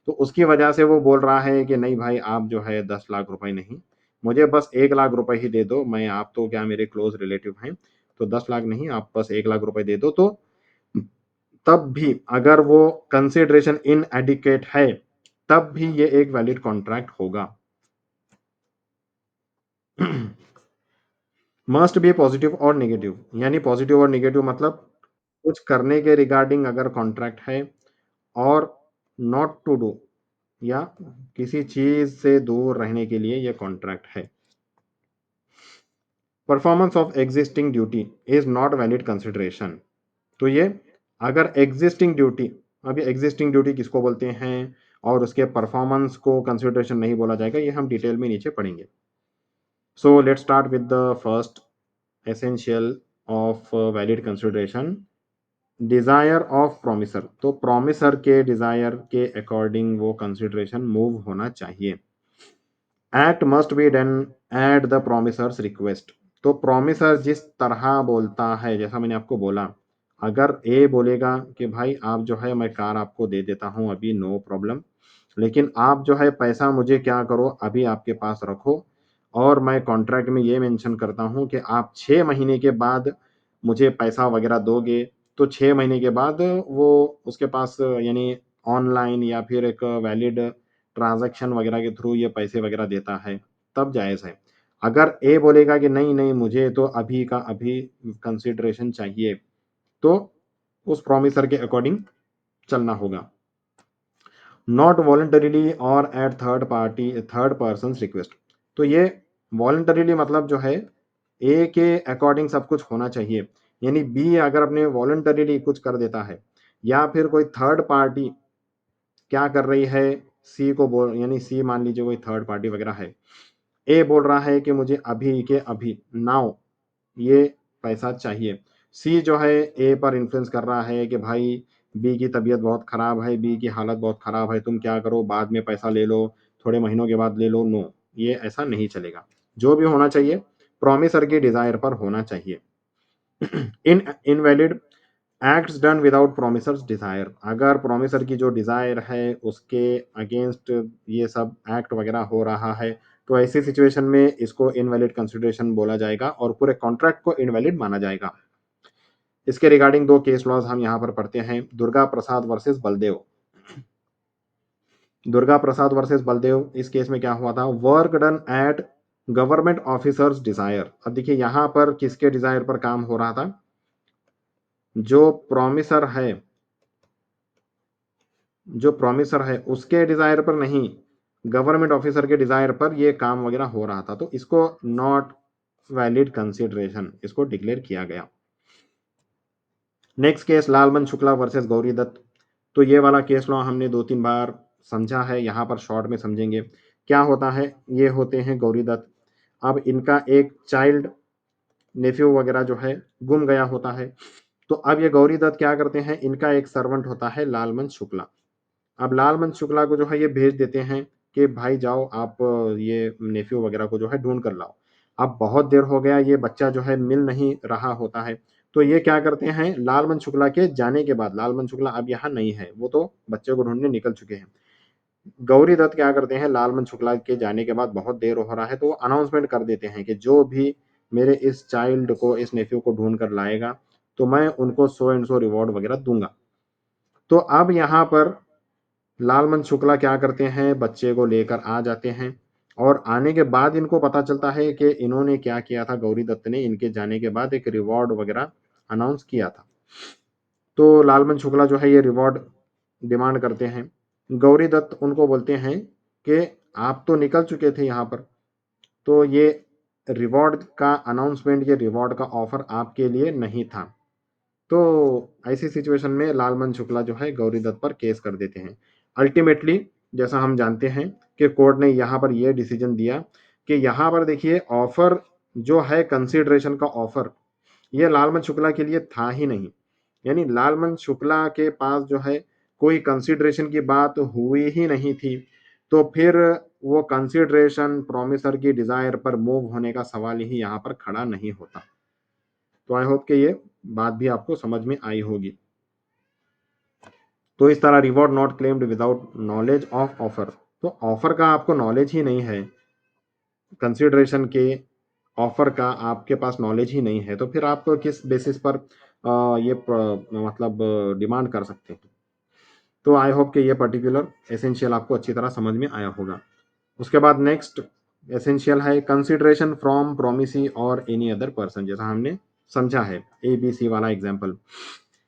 तो उसकी वजह से वो बोल रहा है कि नहीं भाई, आप जो है 10 लाख रुपए नहीं, मुझे बस 1 लाख रुपए ही दे दो, मैं, आप तो क्या मेरे क्लोज रिलेटिव हैं, तो 10 लाख नहीं, आप बस 1 लाख रुपए दे दो। तो तब भी अगर वो कंसिडरेशन इन एडिकेट है, तब भी ये एक वैलिड कॉन्ट्रैक्ट होगा। मस्ट बी पॉजिटिव और नेगेटिव, यानी पॉजिटिव और नेगेटिव मतलब कुछ करने के रिगार्डिंग अगर कॉन्ट्रैक्ट है, और नॉट टू डू, या किसी चीज से दूर रहने के लिए ये कॉन्ट्रैक्ट है। Performance of existing duty is not valid consideration. तो ये अगर एग्जिस्टिंग ड्यूटी, अभी एग्जिस्टिंग ड्यूटी किसको बोलते हैं और उसके परफॉर्मेंस को कंसिडरेशन नहीं बोला जाएगा, ये हम डिटेल में नीचे पढ़ेंगे। So let's start with the first essential of valid consideration, desire of promisor. तो प्रोमिसर के डिजायर के अकॉर्डिंग वो कंसिडरेशन मूव होना चाहिए। Act must be done at the promisor's request. तो प्रोमिसर जिस तरह बोलता है, जैसा मैंने आपको बोला, अगर ए बोलेगा कि भाई आप जो है, मैं कार आपको दे देता हूँ अभी, नो प्रॉब्लम, लेकिन आप जो है पैसा मुझे क्या करो, अभी आपके पास रखो, और मैं कॉन्ट्रैक्ट में ये मेंशन करता हूँ कि आप 6 महीने के बाद मुझे पैसा वगैरह दोगे। तो 6 महीने के बाद वो उसके पास, यानी ऑनलाइन या फिर एक वैलिड ट्रांजैक्शन वगैरह के थ्रू ये पैसे वगैरह देता है, तब जायज़ है। अगर ए बोलेगा कि नहीं नहीं, मुझे तो अभी का अभी कंसिडरेशन चाहिए, तो उस प्रोमिसर के अकॉर्डिंग चलना होगा। Not voluntarily or at third party, third person request. तो ये वॉलंटरीली मतलब जो है, ए के अकॉर्डिंग सब कुछ होना चाहिए, यानी बी अगर अपने वॉलंटरीली कुछ कर देता है, या फिर कोई थर्ड पार्टी क्या कर रही है, सी को बोल, यानी सी मान लीजिए कोई थर्ड पार्टी वगैरह है, ए बोल रहा है कि मुझे अभी के अभी नाउ ये पैसा चाहिए, सी जो है ए पर इन्फ्लुएंस कर रहा है कि भाई बी की तबीयत बहुत खराब है, बी की हालत बहुत खराब है, तुम क्या करो, बाद में पैसा ले लो, थोड़े महीनों के बाद ले लो। नो, ये ऐसा नहीं चलेगा। जो भी होना चाहिए प्रोमिसर की डिजायर पर होना चाहिए। In invalid acts done without promisor's desire, अगर प्रोमिसर की जो डिजायर है उसके अगेंस्ट ये सब एक्ट वगैरह हो रहा है तो ऐसी सिचुएशन में इसको इनवैलिड कंसिडरेशन बोला जाएगा और पूरे कॉन्ट्रैक्ट को इनवैलिड माना जाएगा। इसके रिगार्डिंग दो केस लॉज हम यहाँ पर पढ़ते हैं। दुर्गा प्रसाद वर्सेस बलदेव। दुर्गा प्रसाद वर्सेस बलदेव, इस केस में क्या हुआ था, work done at government officers desire. अब देखिए यहाँ पर किसके डिजायर पर काम हो रहा था, जो प्रोमिसर है, जो प्रोमिसर है उसके डिजायर पर नहीं, गवर्नमेंट ऑफिसर के डिजायर पर ये काम वगैरह हो रहा था, तो इसको नॉट वैलिड कंसिडरेशन इसको डिक्लेयर किया गया। Next case Lalman Shukla versus Gauri Dutt. तो ये वाला केस लॉ हमने 2-3 बार समझा है, यहाँ पर शॉर्ट में समझेंगे। क्या होता है, ये होते हैं गौरी दत्त। अब इनका एक चाइल्ड नेफ्यू वगैरह जो है गुम गया होता है, तो अब ये गौरी दत्त क्या करते हैं, इनका एक सर्वेंट होता है लालमन शुक्ला। अब लालमन शुक्ला को जो है ये भेज देते हैं कि भाई जाओ आप ये नेफ्यू वगैरह को जो है ढूंढ कर लाओ। अब बहुत देर हो गया, ये बच्चा जो है मिल नहीं रहा होता है, तो ये क्या करते हैं, लालमन शुक्ला के जाने के बाद, लालमन शुक्ला अब यहाँ नहीं है, वो तो बच्चे को ढूंढने निकल चुके हैं, गौरी दत्त क्या करते हैं, लालमन शुक्ला के जाने के बाद बहुत देर हो रहा है तो वो अनाउंसमेंट कर देते हैं कि जो भी मेरे इस चाइल्ड को, इस नेफ्यू को ढूंढ कर लाएगा तो मैं उनको सो एंड सो रिवॉर्ड वगैरह दूंगा। तो अब यहाँ पर लालमन शुक्ला क्या करते हैं, बच्चे को लेकर आ जाते हैं और आने के बाद इनको पता चलता है कि इन्होंने क्या किया था, गौरी दत्त ने इनके जाने के बाद एक रिवॉर्ड वगैरह अनाउंस किया था। तो लालमन शुक्ला जो है ये रिवॉर्ड डिमांड करते हैं। गौरी दत्त उनको बोलते हैं कि आप तो निकल चुके थे यहाँ पर, तो ये रिवॉर्ड का अनाउंसमेंट, ये रिवॉर्ड का ऑफर आपके लिए नहीं था। तो ऐसी सिचुएशन में लालमन शुक्ला जो है गौरी दत्त पर केस कर देते हैं। अल्टीमेटली जैसा हम जानते हैं कि कोर्ट ने यहाँ पर यह डिसीजन दिया कि यहाँ पर देखिए ऑफर जो है, कंसिडरेशन का ऑफर, ये लालमन शुक्ला के लिए था ही नहीं। यानी लालमन शुक्ला के पास जो है कोई कंसिडरेशन की बात हुई ही नहीं थी, तो फिर वो कंसिडरेशन प्रोमिसर की डिजायर पर मूव होने का सवाल ही यहाँ पर खड़ा नहीं होता। तो आई होप कि ये बात भी आपको समझ में आई होगी। तो इस तरह reward not claimed without knowledge of offer, तो ऑफर का आपको नॉलेज ही नहीं है, कंसिडरेशन के ऑफर का आपके पास नॉलेज ही नहीं है, तो फिर आप किस बेसिस पर मतलब डिमांड कर सकते हैं। तो आई होप कि ये पर्टिकुलर एसेंशियल आपको अच्छी तरह समझ में आया होगा। उसके बाद नेक्स्ट एसेंशियल है consideration from promisee or any other person, जैसा हमने समझा है ABC वाला example.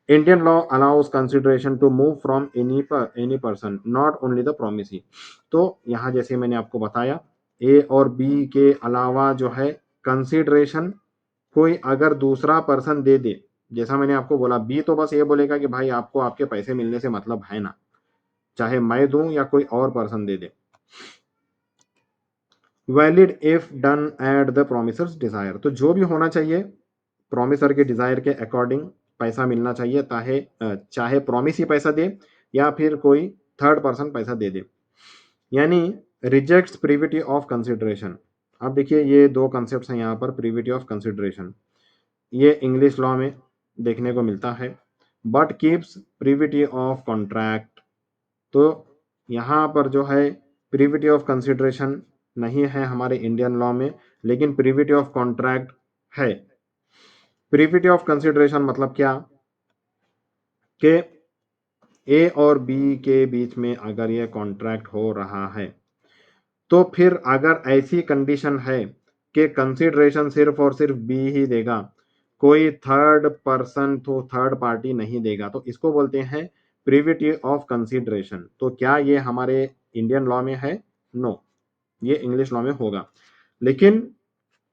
Indian law allows consideration to move from any person not only the promisee. तो यहाँ जैसे मैंने आपको बताया, ए और बी के अलावा जो है कंसिडरेशन कोई अगर दूसरा पर्सन दे दे, जैसा मैंने आपको बोला, बी तो बस ये बोलेगा कि भाई आपको आपके पैसे मिलने से मतलब है ना, चाहे मैं दूं या कोई और पर्सन दे दे। Valid if done at the promisor's desire, तो जो भी होना चाहिए प्रोमिसर के डिजायर के अकॉर्डिंग पैसा मिलना चाहिए, चाहे प्रोमिस ही पैसा दे या फिर कोई थर्ड पर्सन पैसा दे दे। यानी रिजेक्ट्स प्रीविटी ऑफ कंसिडरेशन। अब देखिए ये दो कंसेप्ट हैं यहाँ पर, प्रीविटी ऑफ कंसिडरेशन, ये इंग्लिश लॉ में देखने को मिलता है, but keeps privity of contract. तो यहाँ पर जो है प्रीविटी ऑफ कंसिडरेशन नहीं है हमारे इंडियन लॉ में, लेकिन प्रीविटी ऑफ कॉन्ट्रैक्ट है। प्रीविटी ऑफ कंसिडरेशन मतलब क्या, कि ए और बी के बीच में अगर ये कॉन्ट्रैक्ट हो रहा है तो फिर अगर ऐसी कंडीशन है कि कंसिडरेशन सिर्फ और सिर्फ बी ही देगा, कोई थर्ड पर्सन तो थर्ड पार्टी नहीं देगा, तो इसको बोलते हैं प्रीविटी ऑफ कंसिडरेशन। तो क्या ये हमारे इंडियन लॉ में है? नो, ये इंग्लिश लॉ में होगा, लेकिन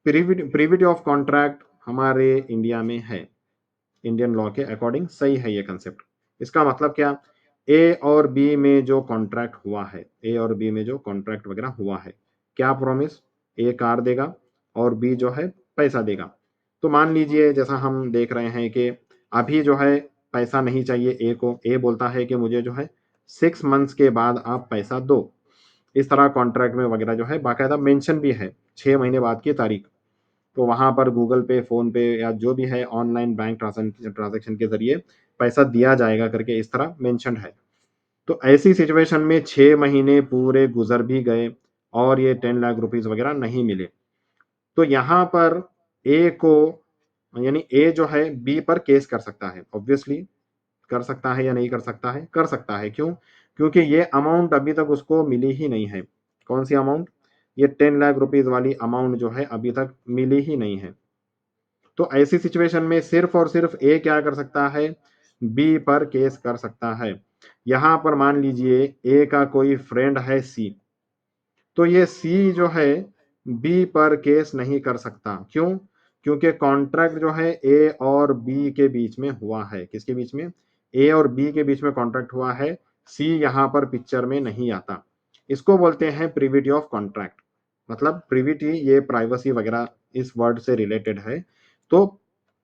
प्रीविटी ऑफ कॉन्ट्रैक्ट हमारे इंडिया में है, इंडियन लॉ के अकॉर्डिंग सही है ये कंसेप्ट। इसका मतलब क्या, ए और बी में जो कॉन्ट्रैक्ट हुआ है, ए और बी में जो कॉन्ट्रैक्ट वगैरह हुआ है, क्या प्रॉमिस, ए कार देगा और बी जो है पैसा देगा, तो मान लीजिए जैसा हम देख रहे हैं कि अभी जो है पैसा नहीं चाहिए ए को, ए बोलता है कि मुझे जो है 6 मंथ्स के बाद आप पैसा दो। इस तरह कॉन्ट्रैक्ट में वगैरह जो है बाकायदा मेंशन भी है 6 महीने बाद की तारीख। तो वहाँ पर गूगल पे, फ़ोन पे या जो भी है ऑनलाइन बैंक ट्रांज़ैक्शन के ज़रिए पैसा दिया जाएगा करके इस तरह मेंशन्ड है। तो ऐसी सिचुएशन में 6 महीने पूरे गुज़र भी गए और ये 10 लाख रुपीज़ वगैरह नहीं मिले। तो यहाँ पर ए को यानी ए जो है बी पर केस कर सकता है। ऑब्वियसली कर सकता है या नहीं कर सकता है? कर सकता है। क्यों? क्योंकि ये अमाउंट अभी तक उसको मिली ही नहीं है। कौन-सी अमाउंट? ये 10 लाख रुपीज़ वाली अमाउंट जो है अभी तक मिली ही नहीं है। तो ऐसी सिचुएशन में सिर्फ़ और सिर्फ़ ए क्या कर सकता है? बी पर केस कर सकता है। यहाँ पर मान लीजिए ए का कोई फ्रेंड है सी, तो ये सी जो है बी पर केस नहीं कर सकता। क्यों? क्योंकि कॉन्ट्रैक्ट जो है ए और बी के बीच में हुआ है। किसके बीच में? ए और बी के बीच में कॉन्ट्रैक्ट हुआ है। सी यहाँ पर पिक्चर में नहीं आता। इसको बोलते हैं प्रिविटी ऑफ कॉन्ट्रैक्ट। मतलब प्रिविटी ये प्राइवेसी वगैरह इस वर्ड से रिलेटेड है। तो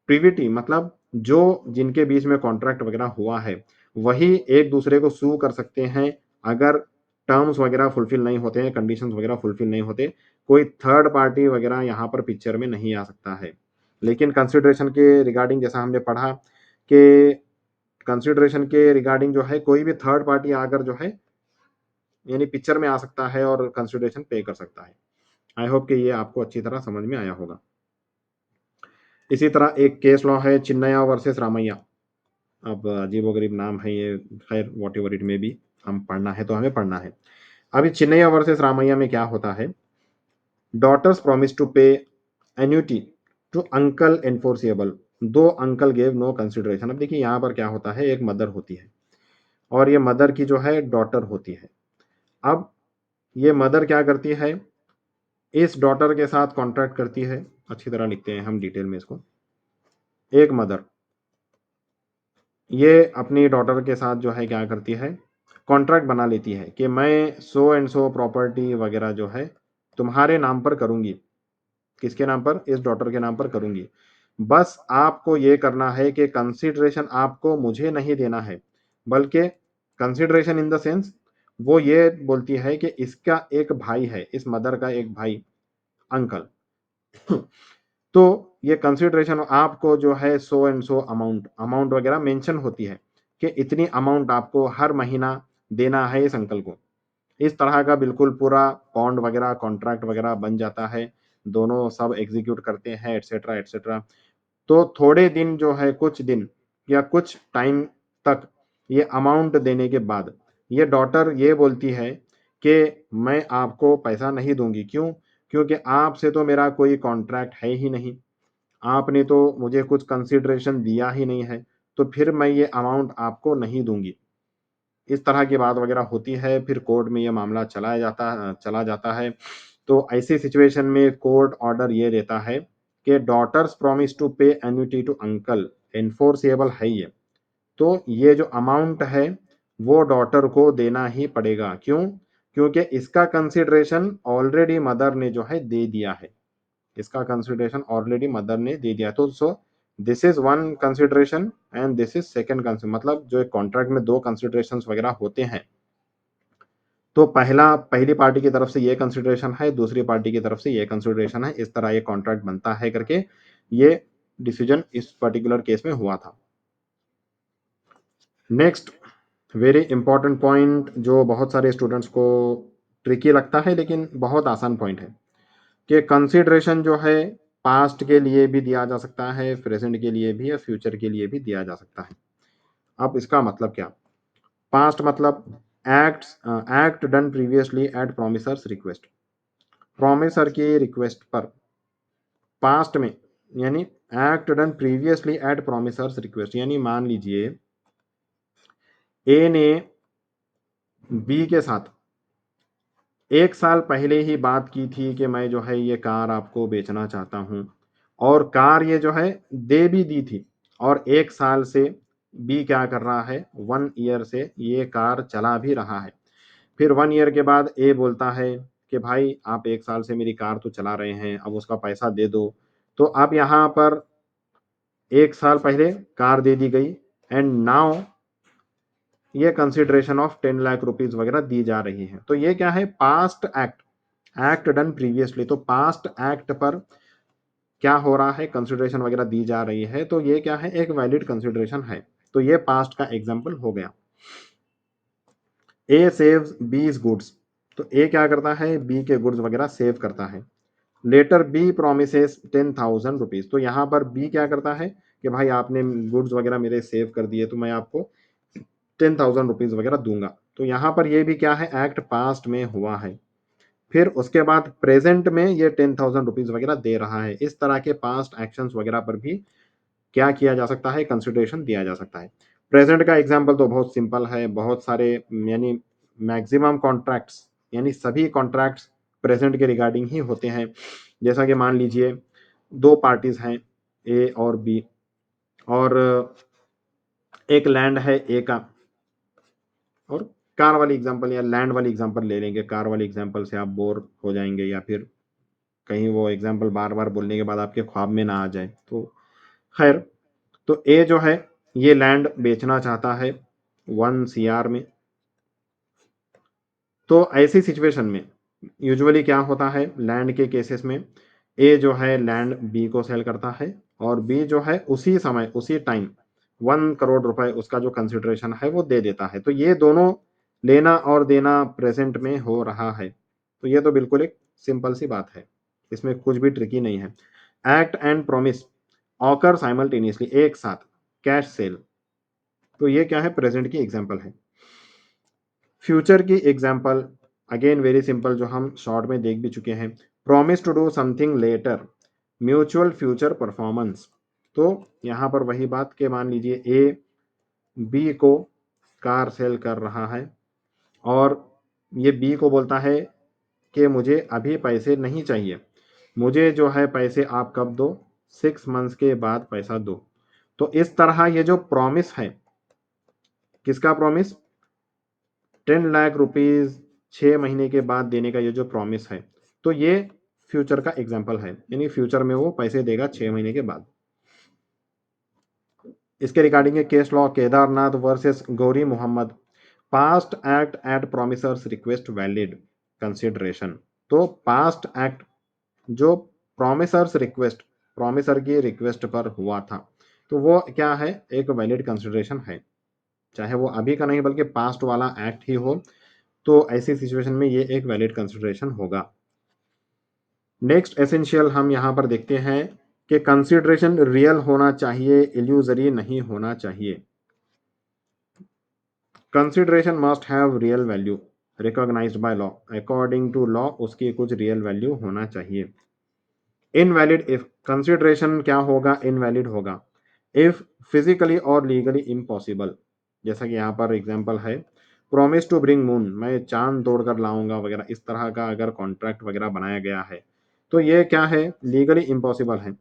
प्रिविटी मतलब जो जिनके बीच में कॉन्ट्रैक्ट वगैरह हुआ है, वही एक दूसरे को सू कर सकते हैं अगर टर्म्स वगैरह फुलफिल नहीं होते हैं, कंडीशंस वगैरह फुलफिल नहीं होते, कोई थर्ड पार्टी वगैरह यहाँ पर पिक्चर में नहीं आ सकता है। लेकिन कंसिडरेशन के रिगार्डिंग जैसा हमने पढ़ा कि कंसिडरेशन के रिगार्डिंग जो है कोई भी थर्ड पार्टी आकर जो है यानी पिक्चर में आ सकता है और कंसिडरेशन पे कर सकता है। आई होप कि ये आपको अच्छी तरह समझ में आया होगा। इसी तरह एक केस लॉ है चिन्नैया वर्सेस रामैया। अब अजीबोगरीब नाम है ये, खैर व्हाटएवर इट मे बी, हम पढ़ना है तो हमें पढ़ना है। अभी चिन्नैया वर्सेस रामैया में क्या होता है? डॉटर्स प्रॉमिस टू पे एन्युटी टू अंकल एनफोर्सिएबल, दो अंकल गेव नो कंसिडरेशन। अब देखिए यहाँ पर क्या होता है, एक मदर होती है और ये मदर की जो है डॉटर होती है। अब ये मदर क्या करती है, इस डॉटर के साथ कॉन्ट्रैक्ट करती है। अच्छी तरह लिखते हैं हम डिटेल में इसको। एक मदर ये अपनी डॉटर के साथ जो है क्या करती है, कॉन्ट्रैक्ट बना लेती है कि मैं सो एंड सो प्रॉपर्टी वगैरह जो है तुम्हारे नाम पर करूंगी। किसके नाम पर? इस डॉटर के नाम पर करूंगी। बस आपको ये करना है कि कंसिडरेशन आपको मुझे नहीं देना है, बल्कि कंसिडरेशन इन द सेंस वो ये बोलती है कि इसका एक भाई है, इस मदर का एक भाई, अंकल। तो ये कंसिडरेशन आपको जो है सो एंड सो अमाउंट अमाउंट वगैरह मेंशन होती है कि इतनी अमाउंट आपको हर महीना देना है इस अंकल को। इस तरह का बिल्कुल पूरा बॉन्ड वगैरह कॉन्ट्रैक्ट वगैरह बन जाता है। दोनों सब एग्जीक्यूट करते हैं एटसेट्रा एटसेट्रा। तो थोड़े दिन जो है, कुछ दिन या कुछ टाइम तक ये अमाउंट देने के बाद ये डॉटर ये बोलती है कि मैं आपको पैसा नहीं दूंगी। क्यों? क्योंकि आपसे तो मेरा कोई कॉन्ट्रैक्ट है ही नहीं, आपने तो मुझे कुछ कंसिडरेशन दिया ही नहीं है, तो फिर मैं ये अमाउंट आपको नहीं दूंगी। इस तरह की बात वगैरह होती है, फिर कोर्ट में ये मामला चला जाता है। तो ऐसी सिचुएशन में कोर्ट ऑर्डर ये देता है कि डॉटर्स प्रॉमिस टू पे एन्युटी टू अंकल एनफोर्सेबल है ये। तो ये जो अमाउंट है वो डॉटर को देना ही पड़ेगा। क्यों? क्योंकि इसका कंसिडरेशन ऑलरेडी मदर ने जो है दे दिया है। इसका कंसिडरेशन ऑलरेडी मदर ने दे दिया। तो so this is one consideration and this is second consideration. मतलब जो एक कॉन्ट्रैक्ट में दो कंसिडरेशंस वगैरह होते हैं, तो पहली पार्टी की तरफ से ये कंसिडरेशन है, दूसरी पार्टी की तरफ से ये कंसिडरेशन है। इस तरह ये कॉन्ट्रैक्ट बनता है करके ये डिसीजन इस पर्टिकुलर केस में हुआ था। नेक्स्ट वेरी इंपॉर्टेंट पॉइंट जो बहुत सारे स्टूडेंट्स को ट्रिकी लगता है लेकिन बहुत आसान पॉइंट है कि कंसिडरेशन जो है पास्ट के लिए भी दिया जा सकता है, प्रेजेंट के लिए भी या फ्यूचर के लिए भी दिया जा सकता है। अब इसका मतलब क्या? पास्ट मतलब act done previously at promisor's request, promisor की रिक्वेस्ट पर पास्ट में, यानी act done previously at promisor's request. यानी मान लीजिए ए ने बी के साथ 1 साल पहले ही बात की थी कि मैं जो है ये कार आपको बेचना चाहता हूँ, और कार ये जो है दे भी दी थी, और 1 साल से बी क्या कर रहा है, 1 ईयर से ये कार चला भी रहा है। फिर 1 ईयर के बाद ए बोलता है कि भाई आप 1 साल से मेरी कार तो चला रहे हैं, अब उसका पैसा दे दो। तो अब यहाँ पर 1 साल पहले कार दे दी गई एंड नाउ ये कंसिडरेशन ऑफ 10 लाख रुपीज वगैरह दी जा रही है। तो ये क्या है? Past act, act done previously. तो पास्ट एक्ट पर क्या हो रहा है? कंसिडरेशन वगैरह दी जा रही है, तो ये क्या है? एक वैलिड कंसिडरेशन है। तो ये पास्ट का एग्जाम्पल हो गया। ए सेव्स बीज गुड्स, तो ए क्या करता है? बी के गुड्स वगैरह सेव करता है। लेटर बी प्रोमिसेस 10,000 रुपीज, तो यहाँ पर बी क्या करता है कि भाई आपने गुड्स वगैरह मेरे सेव कर दिए तो मैं आपको 10,000 रुपीज वगैरह दूंगा। तो यहाँ पर ये भी क्या है? एक्ट पास्ट में हुआ है। फिर उसके बाद प्रेजेंट में ये 10,000 रुपीज वगैरह दे रहा है। इस तरह के पास्ट एक्शंस वगैरह पर भी क्या किया जा सकता है? कंसिडरेशन दिया जा सकता है। प्रेजेंट का एग्जाम्पल तो बहुत सिंपल है, बहुत सारे यानी मैक्सिमम कॉन्ट्रैक्ट्स यानी सभी कॉन्ट्रैक्ट्स प्रेजेंट के रिगार्डिंग ही होते हैं। जैसा कि मान लीजिए दो पार्टीज हैं, ए और बी, और एक लैंड है ए का, और कार वाली एग्जांपल या लैंड वाली एग्जांपल ले लेंगे। कार वाली एग्जांपल से आप बोर हो जाएंगे या फिर कहीं वो एग्जांपल बार बार बोलने के बाद आपके ख्वाब में ना आ जाए, तो खैर। तो ए जो है ये लैंड बेचना चाहता है 1 CR में। तो ऐसी सिचुएशन में यूजुअली क्या होता है? लैंड के केसेस में ए जो है लैंड बी को सेल करता है, और बी जो है उसी समय उसी टाइम 1 करोड़ रुपए उसका जो कंसिडरेशन है वो दे देता है। तो ये दोनों लेना और देना प्रेजेंट में हो रहा है। तो ये तो बिल्कुल एक सिंपल सी बात है, इसमें कुछ भी ट्रिकी नहीं है। Act and promise occur simultaneously, एक साथ, कैश सेल। तो ये क्या है? प्रेजेंट की एग्जांपल है। फ्यूचर की एग्जांपल अगेन वेरी सिंपल, जो हम शॉर्ट में देख भी चुके हैं। Promise to do something later, mutual future performance. तो यहाँ पर वही बात के मान लीजिए ए बी को कार सेल कर रहा है, और ये बी को बोलता है कि मुझे अभी पैसे नहीं चाहिए, मुझे जो है पैसे आप कब दो? 6 मंथ्स के बाद पैसा दो। तो इस तरह ये जो प्रॉमिस है, किसका प्रॉमिस? 10 लाख रुपीज 6 महीने के बाद देने का ये जो प्रॉमिस है, तो ये फ्यूचर का एग्जाम्पल है, यानी फ्यूचर में वो पैसे देगा 6 महीने के बाद। इसके regarding case law Kedarnath versus Gauri Mohammad, past act at promisor's request valid consideration. तो पास्ट एक्ट जो प्रोमिसर्स रिक्वेस्ट, प्रोमिसर की रिक्वेस्ट पर हुआ था, तो वो क्या है? एक वैलिड कंसिडरेशन है, चाहे वो अभी का नहीं बल्कि पास्ट वाला एक्ट ही हो। तो ऐसी सिचुएशन में ये एक वैलिड कंसिडरेशन होगा। नेक्स्ट एसेंशियल हम यहाँ पर देखते हैं कि कंसिडरेशन रियल होना चाहिए, इल्यूजरी नहीं होना चाहिए। Consideration must have real value recognised by law, according to law उसकी कुछ रियल वैल्यू होना चाहिए। इनवैलिड इफ, कंसिडरेशन क्या होगा? इनवैलिड होगा इफ फिजिकली और लीगली इम्पॉसिबल। जैसा कि यहाँ पर एग्जांपल है, प्रॉमिस टू ब्रिंग मून, मैं चांद तोड़ कर लाऊंगा वगैरह, इस तरह का अगर कॉन्ट्रैक्ट वगैरह बनाया गया है, तो ये क्या है? लीगली इम्पॉसिबल है।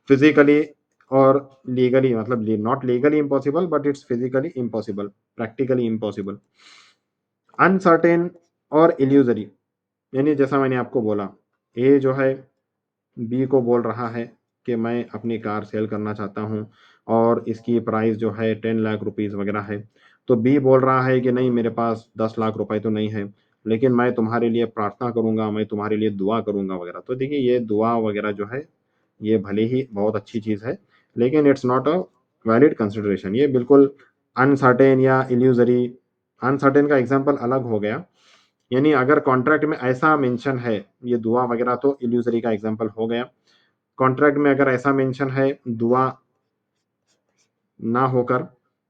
फिजिकली और लीगली, मतलब not legally impossible but it's physically impossible, practically impossible. Uncertain और इल्यूजरी, यानी जैसा मैंने आपको बोला, ए जो है बी को बोल रहा है कि मैं अपनी कार सेल करना चाहता हूँ और इसकी प्राइस जो है 10 लाख रुपीज़ वगैरह है। तो बी बोल रहा है कि नहीं, मेरे पास 10 लाख रुपए तो नहीं है, लेकिन मैं तुम्हारे लिए प्रार्थना करूंगा, मैं तुम्हारे लिए दुआ करूंगा वगैरह। तो देखिए ये दुआ वगैरह जो है ये भले ही बहुत अच्छी चीज़ है, लेकिन it's not a valid consideration. ये बिल्कुल अनसर्टेन या इल्यूजरी, अनसर्टेन का एग्जाम्पल अलग हो गया, यानी अगर कॉन्ट्रैक्ट में ऐसा मेंशन है, ये दुआ वगैरह तो इल्यूजरी का एग्जाम्पल हो गया। कॉन्ट्रैक्ट में अगर ऐसा मेंशन है दुआ ना होकर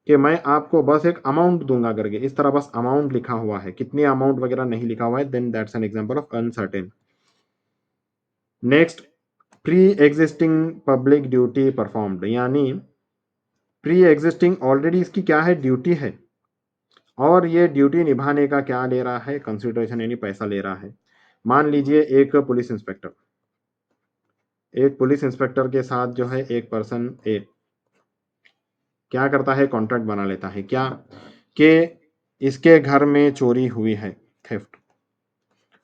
कि मैं आपको बस एक अमाउंट दूंगा करके, इस तरह बस अमाउंट लिखा हुआ है, कितनी अमाउंट वगैरह नहीं लिखा हुआ है, then that's an example of uncertain. Next, pre existing public duty performed, यानी प्री एग्जिस्टिंग ऑलरेडी इसकी क्या है? ड्यूटी है, और ये ड्यूटी निभाने का क्या ले रहा है? कंसिडरेशन, यानी पैसा ले रहा है। मान लीजिए एक पुलिस इंस्पेक्टर के साथ जो है एक पर्सन ए क्या करता है? कॉन्ट्रैक्ट बना लेता है, क्या कि इसके घर में चोरी हुई है, थेफ्ट,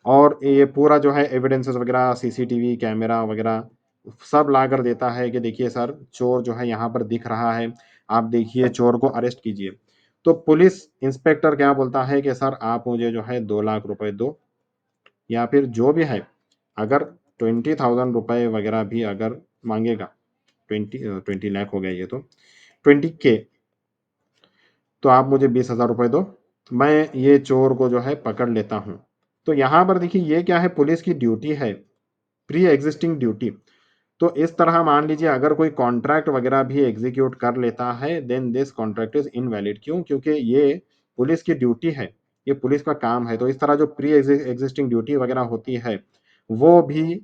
और ये पूरा जो है एविडेंसेस वगैरह, सीसीटीवी कैमरा वगैरह सब लाकर देता है कि देखिए सर, चोर जो है यहाँ पर दिख रहा है, आप देखिए चोर को अरेस्ट कीजिए। तो पुलिस इंस्पेक्टर क्या बोलता है कि सर आप मुझे जो है 2 लाख रुपए दो, या फिर जो भी है, अगर 20,000 रुपए वगैरह भी अगर मांगेगा, 20 लाख हो गया ये तो, 20K, तो आप मुझे 20,000 रुपए दो, मैं ये चोर को जो है पकड़ लेता हूँ। तो यहाँ पर देखिए ये क्या है, पुलिस की ड्यूटी है, प्री एग्जिस्टिंग ड्यूटी। तो इस तरह मान लीजिए अगर कोई कॉन्ट्रैक्ट वगैरह भी एग्जीक्यूट कर लेता है, then this contract is invalid. क्यों? क्योंकि ये पुलिस की ड्यूटी है, ये पुलिस का काम है। तो इस तरह जो प्री एग्जिस्टिंग ड्यूटी वगैरह होती है, वो भी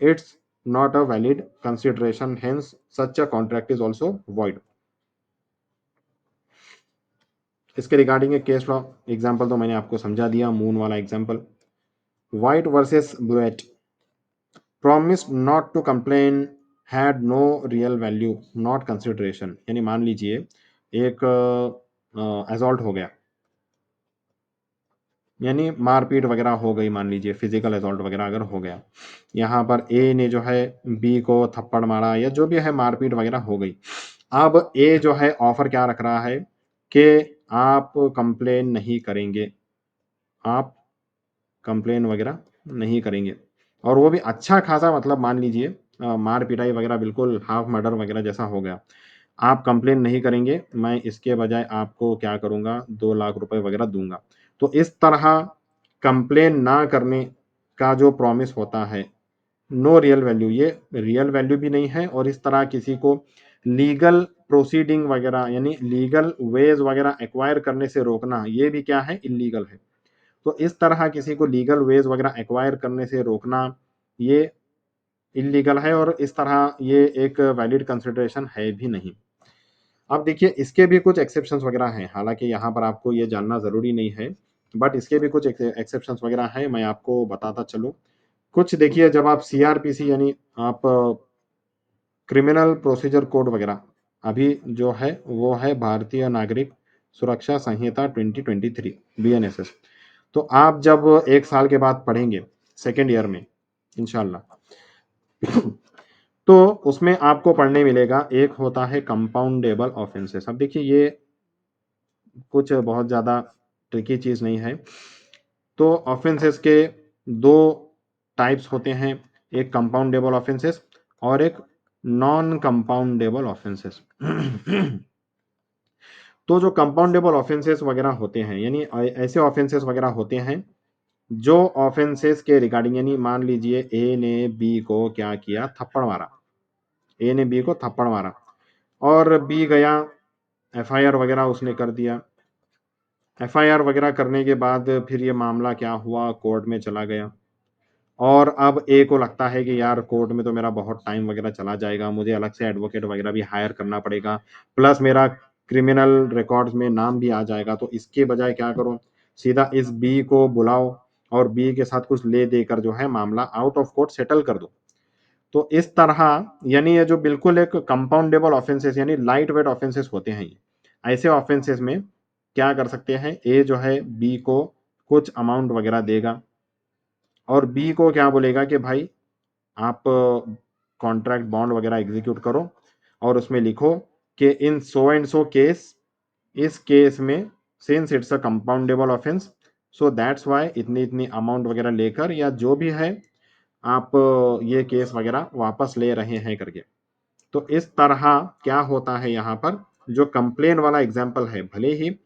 it's not a valid consideration, hence such a contract is also void. इसके रिगार्डिंग एक केस लॉ एग्जाम्पल तो मैंने आपको समझा दिया, मून वाला example. White versus Bluett, promise not to complain had no real value not consideration. यानी मान लीजिए एक असॉल्ट हो गया, यानी मारपीट वगैरह हो गई, मान लीजिए फिजिकल असॉल्ट वगैरह अगर हो गया, यहाँ पर ए ने जो है बी को थप्पड़ मारा या जो भी है मारपीट वगैरह हो गई। अब ए जो है ऑफर क्या रख रहा है कि आप कंप्लेन नहीं करेंगे, आप कंप्लेन वगैरह नहीं करेंगे, और वो भी अच्छा खासा, मतलब मान लीजिए मार पिटाई वगैरह बिल्कुल हाफ मर्डर वगैरह जैसा हो गया, आप कंप्लेन नहीं करेंगे, मैं इसके बजाय आपको क्या करूंगा, 2 लाख रुपए वगैरह दूंगा। तो इस तरह कंप्लेन ना करने का जो प्रॉमिस होता है, नो रियल वैल्यू, ये रियल वैल्यू भी नहीं है, और इस तरह किसी को लीगल प्रोसीडिंग वगैरह यानी लीगल वेज वगैरह एक्वायर करने से रोकना, ये भी क्या है, इलीगल है। तो इस तरह किसी को लीगल वेज वगैरह एक्वायर करने से रोकना, ये इलीगल है, और इस तरह ये एक वैलिड कंसिडरेशन है भी नहीं। अब देखिए इसके भी कुछ एक्सेप्शंस वगैरह हैं, हालांकि यहाँ पर आपको ये जानना ज़रूरी नहीं है, बट इसके भी कुछ एक्सेप्शंस वगैरह हैं, मैं आपको बताता चलूँ। कुछ देखिए, जब आप सीआरपीसी यानी आप क्रिमिनल प्रोसीजर कोड वगैरह, अभी जो है वो है भारतीय नागरिक सुरक्षा संहिता 2023 बीएनएसएस। तो आप जब 1 साल के बाद पढ़ेंगे सेकेंड ईयर में इंशाल्लाह, तो उसमें आपको पढ़ने मिलेगा, एक होता है कंपाउंडेबल ऑफेंसेस। अब देखिए ये कुछ बहुत ज़्यादा ट्रिकी चीज़ नहीं है। तो ऑफेंसेस के दो टाइप्स होते हैं, एक कंपाउंडेबल ऑफेंसेस और एक नॉन कंपाउंडेबल ऑफेंसेस। तो जो कंपाउंडेबल ऑफेंसेस वगैरह होते हैं, यानी ऐसे ऑफेंसेस वगैरह होते हैं जो ऑफेंसेस के रिगार्डिंग, यानी मान लीजिए ए ने बी को क्या किया, थप्पड़ मारा, ए ने बी को थप्पड़ मारा, और बी गया एफआईआर वगैरह उसने कर दिया। एफआईआर वगैरह करने के बाद फिर ये मामला क्या हुआ, कोर्ट में चला गया, और अब ए को लगता है कि यार कोर्ट में तो मेरा बहुत टाइम वगैरह चला जाएगा, मुझे अलग से एडवोकेट वगैरह भी हायर करना पड़ेगा, प्लस मेरा क्रिमिनल रिकॉर्ड्स में नाम भी आ जाएगा। तो इसके बजाय क्या करो, सीधा इस बी को बुलाओ और बी के साथ कुछ ले देकर जो है मामला आउट ऑफ कोर्ट सेटल कर दो। तो इस तरह, यानी ये जो बिल्कुल एक कंपाउंडेबल ऑफेंसेस यानी लाइट वेट ऑफेंसेस होते हैं, ये ऐसे ऑफेंसेस में क्या कर सकते हैं, ए जो है बी को कुछ अमाउंट वगैरह देगा, और बी को क्या बोलेगा कि भाई आप कॉन्ट्रैक्ट बॉन्ड वगैरह एग्जीक्यूट करो, और उसमें लिखो कि इन सो एंड सो केस, इस केस में since it's a compoundable offence, so that's why इतनी इतनी अमाउंट वगैरह लेकर या जो भी है आप ये केस वगैरह वापस ले रहे हैं करके। तो इस तरह क्या होता है, यहाँ पर जो कंप्लेन वाला एग्जाम्पल है, भले ही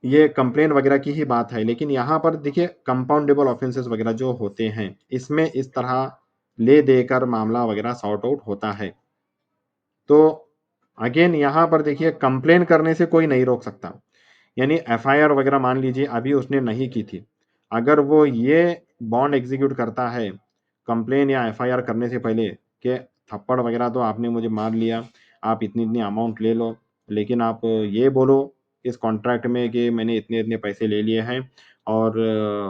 ये कंप्लेन वगैरह की ही बात है, लेकिन यहाँ पर देखिए कंपाउंडेबल ऑफेंसेस वगैरह जो होते हैं, इसमें इस तरह ले देकर मामला वगैरह सॉर्ट आउट होता है। तो अगेन यहाँ पर देखिए कंप्लेन करने से कोई नहीं रोक सकता, यानी एफआईआर वगैरह मान लीजिए अभी उसने नहीं की थी, अगर वो ये बॉन्ड एग्जीक्यूट करता है कंप्लेन या एफआईआर करने से पहले कि थप्पड़ वगैरह तो आपने मुझे मार लिया, आप इतनी इतनी अमाउंट ले लो, लेकिन आप ये बोलो इस कॉन्ट्रैक्ट में कि मैंने इतने इतने पैसे ले लिए हैं, और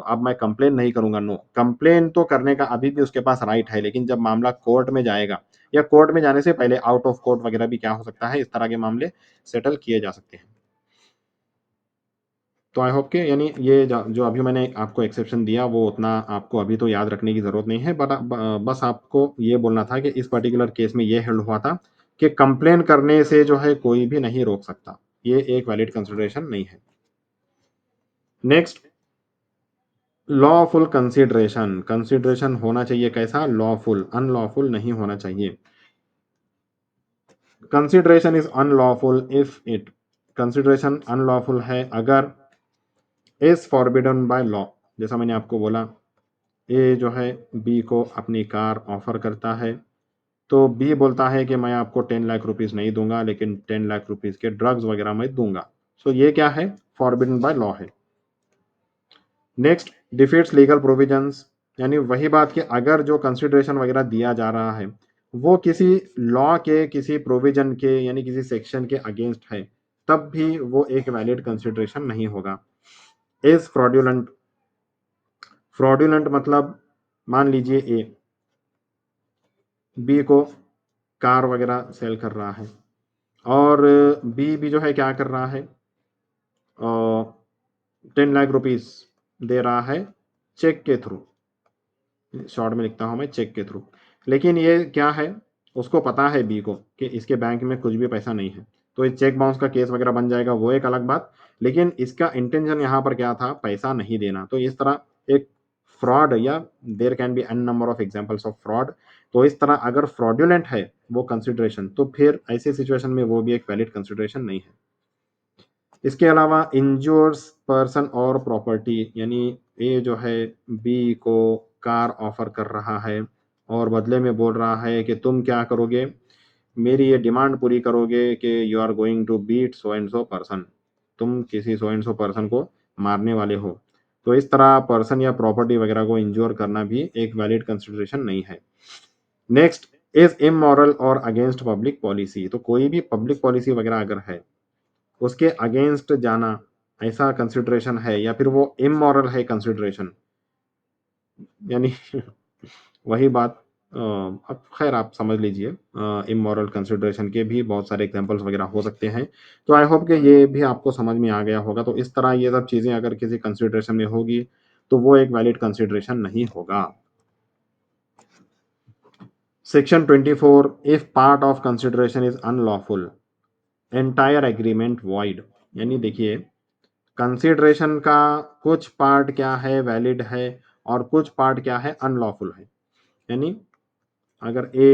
अब मैं कंप्लेन नहीं करूंगा। नो, कंप्लेन तो करने का अभी भी उसके पास राइट है, लेकिन जब मामला कोर्ट में जाएगा या कोर्ट में जाने से पहले आउट ऑफ कोर्ट वगैरह भी क्या हो सकता है, इस तरह के मामले सेटल किए जा सकते हैं। तो आई होप कि यानी ये जो अभी मैंने आपको एक्सेप्शन दिया वो उतना आपको अभी तो याद रखने की ज़रूरत नहीं है, बट बस आपको ये बोलना था कि इस पर्टिकुलर केस में ये हेल्ड हुआ था कि कंप्लेन करने से जो है कोई भी नहीं रोक सकता, ये एक वैलिड कंसिडरेशन नहीं है। Next, lawful consideration. कंसिडरेशन होना चाहिए कैसा? लॉफुल, अनलॉफुल नहीं होना चाहिए। Consideration is unlawful if it, consideration unlawful है अगर इज फॉरबिडन बाय लॉ। जैसा मैंने आपको बोला, ए जो है बी को अपनी कार ऑफर करता है, तो बी बोलता है कि मैं आपको 10 लाख रुपीज़ नहीं दूंगा लेकिन 10 लाख रुपीज़ के ड्रग्स वगैरह मैं दूंगा। सो ये क्या है? फॉरबिडन बाय लॉ है। नेक्स्ट, डिफीट्स लीगल प्रोविजंस, यानी वही बात कि अगर जो कंसिडरेशन वगैरह दिया जा रहा है वो किसी लॉ के किसी प्रोविजन के यानी किसी सेक्शन के अगेंस्ट है, तब भी वो एक वैलिड कंसिडरेशन नहीं होगा। इज फ्रॉड्यूलेंट, फ्रॉड्यूलेंट मतलब मान लीजिए ए बी को कार वगैरह सेल कर रहा है और बी भी जो है क्या कर रहा है, 10 लाख रुपीज़ दे रहा है चेक के थ्रू, शॉर्ट में लिखता हूँ मैं चेक के थ्रू। लेकिन ये क्या है, उसको पता है बी को कि इसके बैंक में कुछ भी पैसा नहीं है, तो ये चेक बाउंस का केस वगैरह बन जाएगा, वो एक अलग बात। लेकिन इसका इंटेंशन यहाँ पर क्या था? पैसा नहीं देना। तो इस तरह एक फ्रॉड, या there can be an number of examples of fraud. तो इस तरह अगर फ्रॉड्यूलेंट है वो कंसिडरेशन, तो फिर ऐसी सिचुएशन में वो भी एक वैलिड कंसिडरेशन नहीं है। इसके अलावा इंज्योर्स पर्सन और प्रॉपर्टी, यानी ए जो है बी को कार ऑफर कर रहा है और बदले में बोल रहा है कि तुम क्या करोगे, मेरी ये डिमांड पूरी करोगे कि you are going to beat so and so person, तुम किसी सो एंड सो पर्सन को मारने वाले हो। तो इस तरह पर्सन या प्रॉपर्टी वगैरह को इंज्योर करना भी एक वैलिड कंसिडरेशन नहीं है। नेक्स्ट, इज इमोरल और अगेंस्ट पब्लिक पॉलिसी। तो कोई भी पब्लिक पॉलिसी वगैरह अगर है उसके अगेंस्ट जाना, ऐसा कंसिडरेशन है, या फिर वो इमोरल है कंसिडरेशन, यानी वही बात, अब खैर आप समझ लीजिए, इमोरल कंसिडरेशन के भी बहुत सारे एग्जांपल्स वगैरह हो सकते हैं। तो आई होप कि ये भी आपको समझ में आ गया होगा। तो इस तरह ये सब चीज़ें अगर किसी कंसिडरेशन में होगी तो वो एक वैलिड कंसिडरेशन नहीं होगा। Section 24, if part of consideration is unlawful entire agreement void. यानी देखिए, कंसिडरेशन का कुछ पार्ट क्या है वैलिड है और कुछ पार्ट क्या है अनलॉफुल है। यानी अगर ए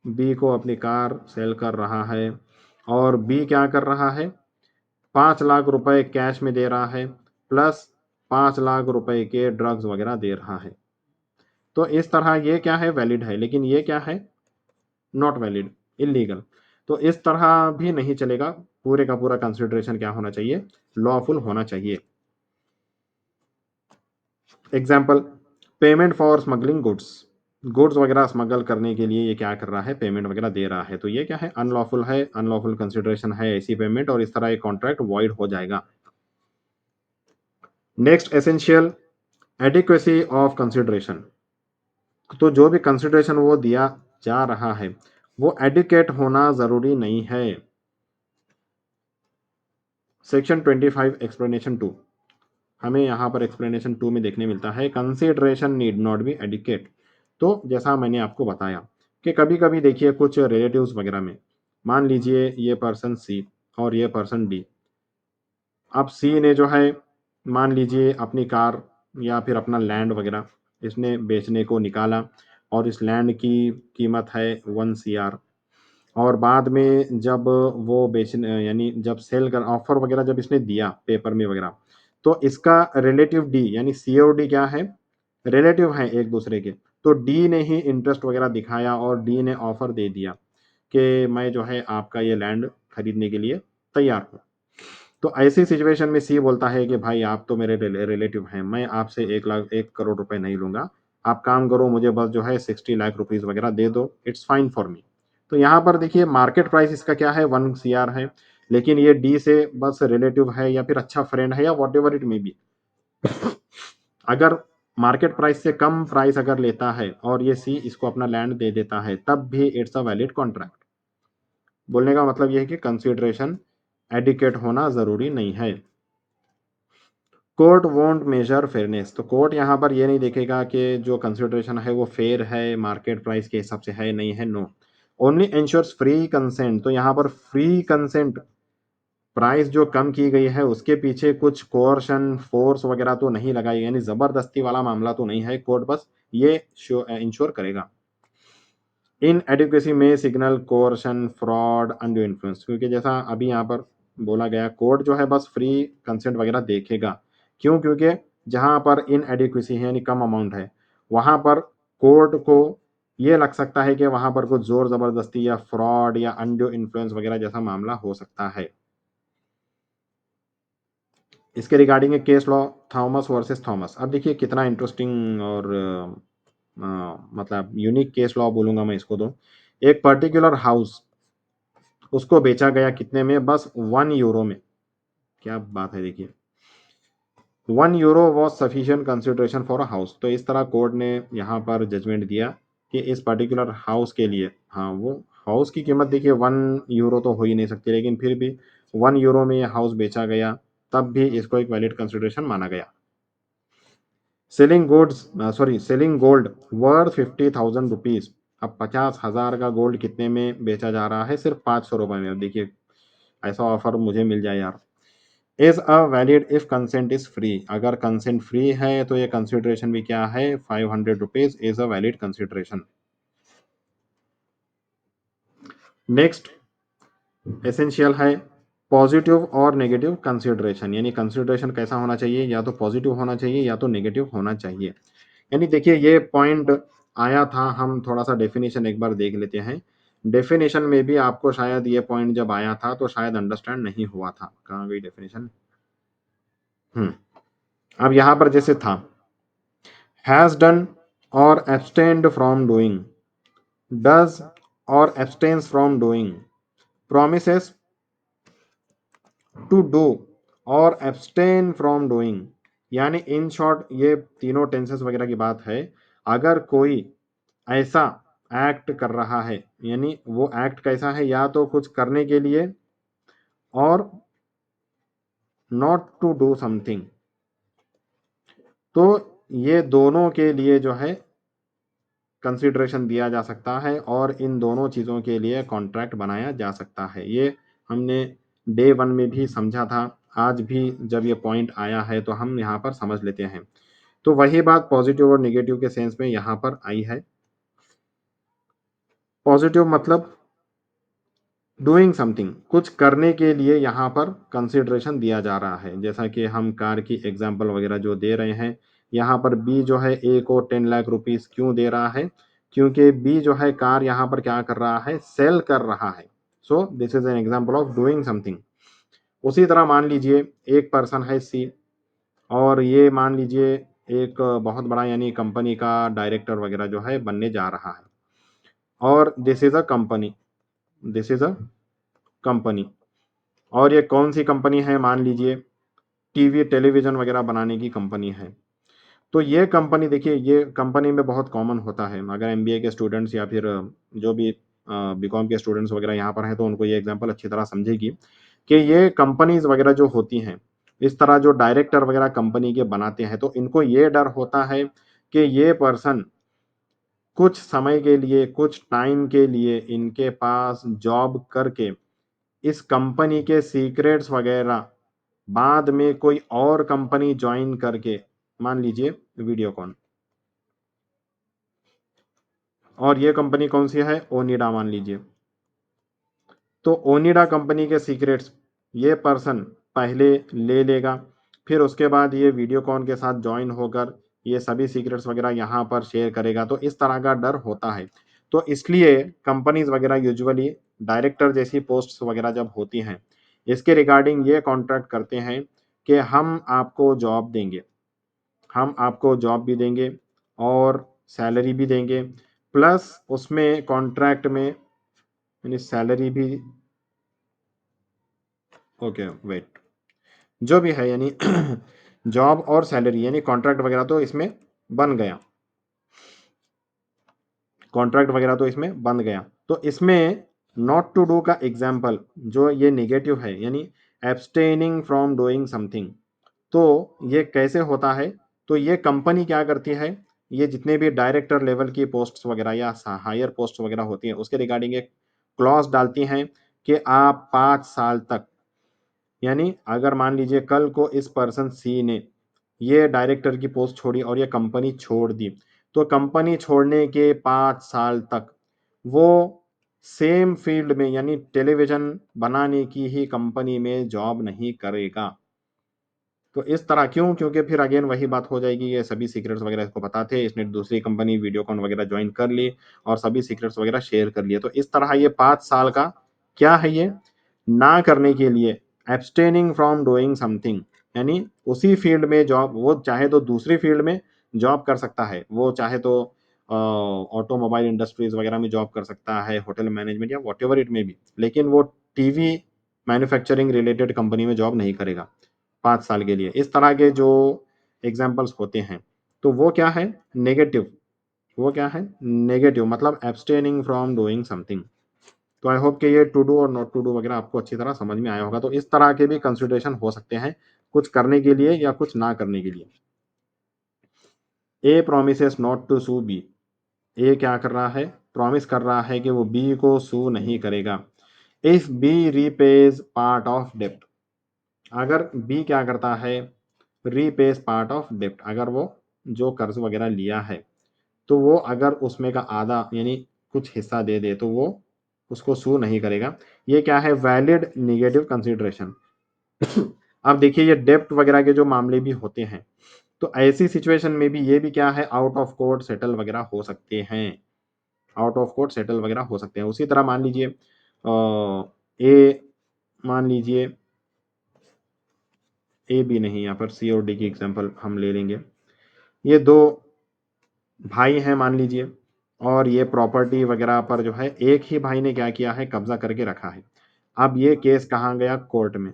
बी को अपनी कार सेल कर रहा है और बी क्या कर रहा है, 5 लाख रुपए कैश में दे रहा है प्लस 5 लाख रुपए के ड्रग्स वगैरह दे रहा है, तो इस तरह ये क्या है? वैलिड है। लेकिन ये क्या है? Not valid, illegal. तो इस तरह भी नहीं चलेगा। पूरे का पूरा कंसिडरेशन क्या होना चाहिए? लॉफुल होना चाहिए। Example, payment for smuggling goods, goods वगैरह स्मगल करने के लिए ये क्या कर रहा है? पेमेंट वगैरह दे रहा है, तो ये क्या है? अनलॉफुल है, अनलॉफुल कंसिडरेशन है ऐसी पेमेंट, और इस तरह ये कॉन्ट्रैक्ट वॉइड हो जाएगा। Next, essential adequacy of consideration. तो जो भी कंसिडरेशन वो दिया जा रहा है वो एडिकेट होना जरूरी नहीं है। सेक्शन 25 एक्सप्लेनेशन 2, हमें यहाँ पर एक्सप्लेनेशन 2 में देखने मिलता है consideration need not be adequate. तो जैसा मैंने आपको बताया कि कभी कभी देखिए कुछ रिलेटिव्स वगैरह में, मान लीजिए ये पर्सन सी और ये पर्सन डी। अब सी ने जो है मान लीजिए अपनी कार या फिर अपना लैंड वगैरह इसने बेचने को निकाला और इस लैंड की कीमत है 1 CR। और बाद में जब वो बेचने यानी जब सेल कर ऑफर वगैरह जब इसने दिया पेपर में वगैरह, तो इसका रिलेटिव डी यानी सी और डी क्या है? रिलेटिव है एक दूसरे के। तो डी ने ही इंटरेस्ट वगैरह दिखाया और डी ने ऑफर दे दिया कि मैं जो है आपका ये लैंड खरीदने के लिए तैयार हूँ। तो ऐसी सिचुएशन में सी बोलता है कि भाई आप तो मेरे रिलेटिव हैं, मैं आपसे 1 करोड़ रुपए नहीं लूंगा, आप काम करो मुझे बस जो है 60 लाख रुपीज वगैरह दे दो, इट्स फाइन फॉर मी। तो यहाँ पर देखिए मार्केट प्राइस इसका क्या है? 1 CR है, लेकिन ये डी से बस रिलेटिव है या फिर अच्छा फ्रेंड है या what ever it may B. अगर मार्केट प्राइस से कम प्राइस अगर लेता है और ये सी इसको अपना लैंड दे देता है, तब भी इट्स अ वैलिड कॉन्ट्रैक्ट। बोलने का मतलब ये है कि कंसिडरेशन एडिकेट होना जरूरी नहीं है। कोर्ट वोंट मेजर फेयरनेस, तो कोर्ट यहाँ पर ये नहीं देखेगा कि जो कंसिडरेशन है वो फेयर है, मार्केट प्राइस के हिसाब से है नहीं है, no. Only ensures free consent, तो यहाँ पर फ्री कंसेंट, प्राइस जो कम की गई है उसके पीछे कुछ कोर्शन फोर्स वगैरह तो नहीं लगाई, यानी जबरदस्ती वाला मामला तो नहीं है, कोर्ट बस ये इंश्योर करेगा। इन एडिक्वेसी में signal coercion fraud undue influence, क्योंकि जैसा अभी यहाँ पर बोला गया कोर्ट जो है बस फ्री कंसेंट वगैरह देखेगा, क्यों, क्योंकि जहाँ पर इन एडिक्वेसी है यानी कम अमाउंट है वहाँ पर कोर्ट को ये लग सकता है कि वहाँ पर कुछ जोर जबरदस्ती या फ्रॉड या अनड्यू इन्फ्लुएंस वगैरह जैसा मामला हो सकता है। इसके रिगार्डिंग एक case law, Thomas versus Thomas. अब देखिए कितना इंटरेस्टिंग और मतलब यूनिक केस लॉ बोलूंगा मैं इसको। तो एक पर्टिकुलर हाउस उसको बेचा गया कितने में, बस 1 यूरो में। क्या बात है, देखिए 1 euro was sufficient consideration for a house. तो इस तरह कोर्ट ने यहाँ पर जजमेंट दिया कि इस पर्टिकुलर हाउस के लिए, हाँ वो हाउस की कीमत देखिए 1 यूरो तो हो ही नहीं सकती, लेकिन फिर भी 1 यूरो में ये हाउस बेचा गया, तब भी इसको एक वैलिड कंसिडरेशन माना गया। Selling goods, sorry selling gold worth 50,000 rupees. अब 50,000 का गोल्ड कितने में बेचा जा रहा है, सिर्फ 500 रुपए में। अब देखिए ऐसा ऑफर मुझे मिल जाए यार। Is a valid if consent is free, अगर कंसेंट फ्री है तो ये कंसिडरेशन भी क्या है, 500 rupees is a valid consideration. Next essential है पॉजिटिव और नेगेटिव कंसिडरेशन, यानी कंसिडरेशन कैसा होना चाहिए, या तो पॉजिटिव होना चाहिए या तो नेगेटिव होना चाहिए। यानी देखिए ये पॉइंट आया था, हम थोड़ा सा डेफिनेशन एक बार देख लेते हैं। डेफिनेशन में भी आपको शायद ये पॉइंट जब आया था तो शायद अंडरस्टैंड नहीं हुआ था, कहाँ गई डेफिनेशन। अब यहां पर जैसे था has done or abstained from doing, does or abstains from doing, promises to do or abstain from doing. यानी इन शॉर्ट ये तीनों टेंसेस वगैरह की बात है। अगर कोई ऐसा एक्ट कर रहा है, यानी वो एक्ट कैसा है, या तो कुछ करने के लिए और नॉट टू डू समथिंग, तो ये दोनों के लिए जो है कंसिडरेशन दिया जा सकता है और इन दोनों चीज़ों के लिए कॉन्ट्रैक्ट बनाया जा सकता है। ये हमने डे 1 में भी समझा था, आज भी जब ये पॉइंट आया है तो हम यहाँ पर समझ लेते हैं। तो वही बात पॉजिटिव और नेगेटिव के सेंस में यहाँ पर आई है। पॉजिटिव मतलब डूइंग समथिंग, कुछ करने के लिए यहाँ पर कंसिडरेशन दिया जा रहा है, जैसा कि हम कार की एग्जाम्पल वगैरह जो दे रहे हैं। यहाँ पर बी जो है ए को 10 लाख रुपीस क्यों दे रहा है, क्योंकि बी जो है कार यहाँ पर क्या कर रहा है, सेल कर रहा है। So this is an example of doing something. उसी तरह मान लीजिए एक पर्सन है सी, और ये मान लीजिए एक बहुत बड़ा यानी कंपनी का डायरेक्टर वगैरह जो है बनने जा रहा है, और this is a company, this is a company. और ये कौन सी कंपनी है, मान लीजिए टीवी टेलीविज़न वगैरह बनाने की कंपनी है। तो ये कंपनी देखिए, ये कंपनी में बहुत कॉमन होता है, अगर एमबीए के स्टूडेंट्स या फिर जो भी बीकॉम के स्टूडेंट्स वगैरह यहाँ पर हैं तो उनको ये एग्जांपल अच्छी तरह समझेगी कि ये कंपनीज वगैरह जो होती हैं, इस तरह जो डायरेक्टर वगैरह कंपनी के बनाते हैं, तो इनको ये डर होता है कि ये पर्सन कुछ समय के लिए, कुछ टाइम के लिए इनके पास जॉब करके इस कंपनी के सीक्रेट्स वगैरह बाद में कोई और कंपनी ज्वाइन करके, मान लीजिए वीडियोकॉन, और ये कंपनी कौन सी है, ओनिडा मान लीजिए। तो ओनिडा कंपनी के सीक्रेट्स ये पर्सन पहले ले लेगा, फिर उसके बाद ये वीडियोकॉन के साथ ज्वाइन होकर ये सभी सीक्रेट्स वगैरह यहाँ पर शेयर करेगा, तो इस तरह का डर होता है। तो इसलिए कंपनीज वगैरह यूजुअली डायरेक्टर जैसी पोस्ट्स वगैरह जब होती हैं, इसके रिगार्डिंग ये कॉन्ट्रैक्ट करते हैं कि हम आपको जॉब देंगे, हम आपको जॉब भी देंगे और सैलरी भी देंगे, प्लस उसमें कॉन्ट्रैक्ट में यानी सैलरी भी, ओके वेट, जो भी है यानी जॉब और सैलरी यानी कॉन्ट्रैक्ट वगैरह तो इसमें बन गया, कॉन्ट्रैक्ट वगैरह तो इसमें बन गया। तो इसमें नॉट टू डू का एग्जाम्पल जो ये निगेटिव है, यानी एब्सटेनिंग फ्रॉम डूइंग समथिंग, तो ये कैसे होता है? तो ये कंपनी क्या करती है, ये जितने भी डायरेक्टर लेवल की पोस्ट्स वगैरह या हायर पोस्ट वगैरह होती हैं, उसके रिगार्डिंग एक क्लॉज डालती हैं कि आप 5 साल तक, यानी अगर मान लीजिए कल को इस पर्सन सी ने ये डायरेक्टर की पोस्ट छोड़ी और ये कंपनी छोड़ दी, तो कंपनी छोड़ने के 5 साल तक वो सेम फील्ड में, यानी टेलीविजन बनाने की ही कंपनी में जॉब नहीं करेगा। तो इस तरह क्यों? क्योंकि फिर अगेन वही बात हो जाएगी, ये सभी सीक्रेट्स वगैरह इसको पता थे, इसने दूसरी कंपनी वीडियोकॉन वगैरह ज्वाइन कर ली और सभी सीक्रेट्स वगैरह शेयर कर लिए। तो इस तरह ये 5 साल का क्या है, ये ना करने के लिए एब्सटेनिंग फ्रॉम डूइंग समथिंग, यानी उसी फील्ड में जॉब, वो चाहे तो दूसरी फील्ड में जॉब कर सकता है, वो चाहे तो ऑटोमोबाइल इंडस्ट्रीज वगैरह में जॉब कर सकता है, होटल मैनेजमेंट या what ever it may B, लेकिन वो टीवी मैन्युफैक्चरिंग रिलेटेड कंपनी में जॉब नहीं करेगा 5 साल के लिए। इस तरह के जो एग्जाम्पल्स होते हैं, तो वो क्या है, नेगेटिव, वो क्या है, नेगेटिव, मतलब एब्सटेनिंग फ्रॉम डूइंग समथिंग। तो आई होप कि ये टू डू और नॉट टू डू वगैरह आपको अच्छी तरह समझ में आया होगा। तो इस तरह के भी कंसिडरेशन हो सकते हैं कुछ करने के लिए या कुछ ना करने के लिए। A promises not to sue B, A क्या कर रहा है, प्रॉमिस कर रहा है कि वो बी को सू नहीं करेगा। If B repays part of डेप्ट, अगर बी क्या करता है, रीपेज पार्ट ऑफ डेप्ट, अगर वो जो कर्ज वगैरह लिया है तो वो अगर उसमें का आधा यानी कुछ हिस्सा दे दे तो वो उसको सू नहीं करेगा। ये क्या है, वैलिड निगेटिव कंसिडरेशन। अब देखिए ये डेप्ट वगैरह के जो मामले भी होते हैं, तो ऐसी सिचुएशन में भी ये भी क्या है, आउट ऑफ कोर्ट सेटल वगैरह हो सकते हैं, आउट ऑफ कोर्ट सेटल वगैरह हो सकते हैं। उसी तरह मान लीजिए ए, मान लीजिए ए बी नहीं, यहाँ पर सी और डी की एग्जांपल हम ले लेंगे। ये दो भाई हैं मान लीजिए, और ये प्रॉपर्टी वगैरह पर जो है एक ही भाई ने क्या किया है, कब्जा करके रखा है। अब ये केस कहाँ गया, कोर्ट में,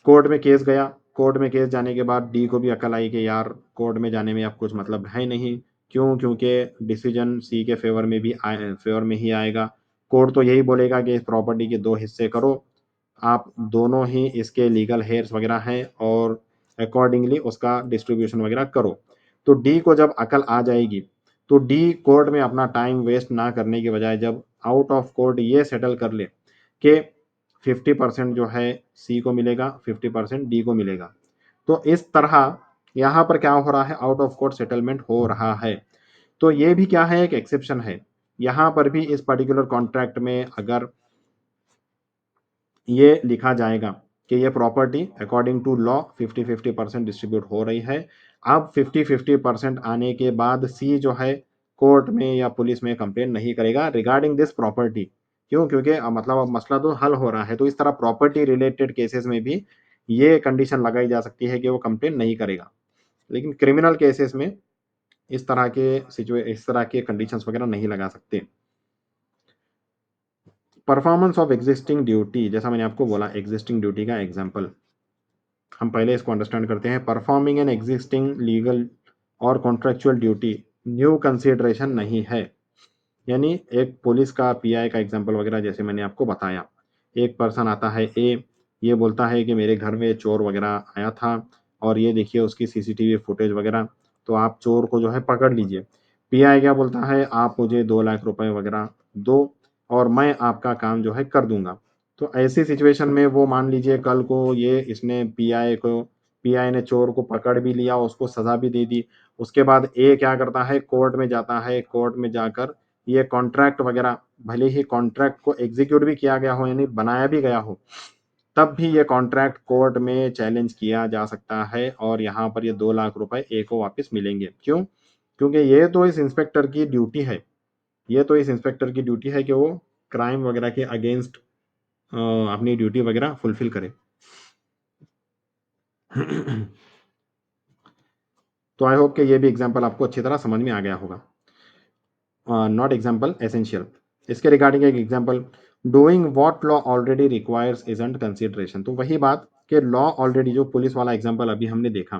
कोर्ट में केस गया। कोर्ट में केस जाने के बाद डी को भी अकल आई कि यार कोर्ट में जाने में अब कुछ मतलब है नहीं, क्यों, क्योंकि डिसीजन सी के फेवर में भी फेवर में ही आएगा। कोर्ट तो यही बोलेगा कि इस प्रॉपर्टी के 2 हिस्से करो, आप दोनों ही इसके लीगल हेयर्स वगैरह हैं और अकॉर्डिंगली उसका डिस्ट्रीब्यूशन वगैरह करो। तो डी को जब अकल आ जाएगी, तो डी कोर्ट में अपना टाइम वेस्ट ना करने के बजाय जब आउट ऑफ कोर्ट ये सेटल कर ले कि 50% जो है सी को मिलेगा, 50% डी को मिलेगा, तो इस तरह यहाँ पर क्या हो रहा है, आउट ऑफ कोर्ट सेटलमेंट हो रहा है। तो ये भी क्या है, एक एक्सेप्शन है। यहाँ पर भी इस पर्टिकुलर कॉन्ट्रैक्ट में अगर ये लिखा जाएगा कि ये property according to law 50-50% distribute हो रही है, अब 50-50% आने के बाद सी जो है कोर्ट में या पुलिस में कंप्लेन नहीं करेगा रिगार्डिंग दिस प्रॉपर्टी। क्यों? क्योंकि मतलब अब मसला तो हल हो रहा है। तो इस तरह प्रॉपर्टी रिलेटेड केसेस में भी ये कंडीशन लगाई जा सकती है कि वो कंप्लेन नहीं करेगा, लेकिन क्रिमिनल केसेस में इस तरह के कंडीशंस वगैरह नहीं लगा सकते। परफॉर्मेंस ऑफ एग्जिस्टिंग ड्यूटी, जैसा मैंने आपको बोला एग्जिस्टिंग ड्यूटी का एग्जांपल, हम पहले इसको अंडरस्टैंड करते हैं। परफॉर्मिंग एन एग्जिस्टिंग लीगल और कॉन्ट्रेक्चुअल ड्यूटी न्यू कंसिडरेशन नहीं है, यानी एक पुलिस का पीआई का एग्जांपल वगैरह जैसे मैंने आपको बताया। एक पर्सन आता है ए, ये बोलता है कि मेरे घर में चोर वगैरह आया था और ये देखिए उसकी सीसीटीवी फुटेज वगैरह, तो आप चोर को जो है पकड़ लीजिए। पीआई क्या बोलता है, आप मुझे 2 लाख रुपए वगैरह दो और मैं आपका काम जो है कर दूंगा। तो ऐसी सिचुएशन में वो मान लीजिए कल को ये इसने पीआई ने चोर को पकड़ भी लिया, उसको सजा भी दे दी। उसके बाद ए क्या करता है, कोर्ट में जाता है, कोर्ट में जाकर ये कॉन्ट्रैक्ट वगैरह, भले ही कॉन्ट्रैक्ट को एग्जीक्यूट भी किया गया हो यानी बनाया भी गया हो, तब भी ये कॉन्ट्रैक्ट कोर्ट में चैलेंज किया जा सकता है और यहाँ पर ये 2 लाख रुपए ए को वापस मिलेंगे। क्यों? क्योंकि ये तो इस इंस्पेक्टर की ड्यूटी है, ये तो इस इंस्पेक्टर की ड्यूटी है कि वो क्राइम वगैरह के अगेंस्ट अपनी ड्यूटी वगैरह फुलफिल करे। तो आई होप कि ये भी एग्जाम्पल आपको अच्छी तरह समझ में आ गया होगा। Not example, essential. इसके रिगार्डिंग एक example, doing what law already requires isn't consideration. तो वही बात कि लॉ ऑलरेडी, जो पुलिस वाला एग्जाम्पल अभी हमने देखा,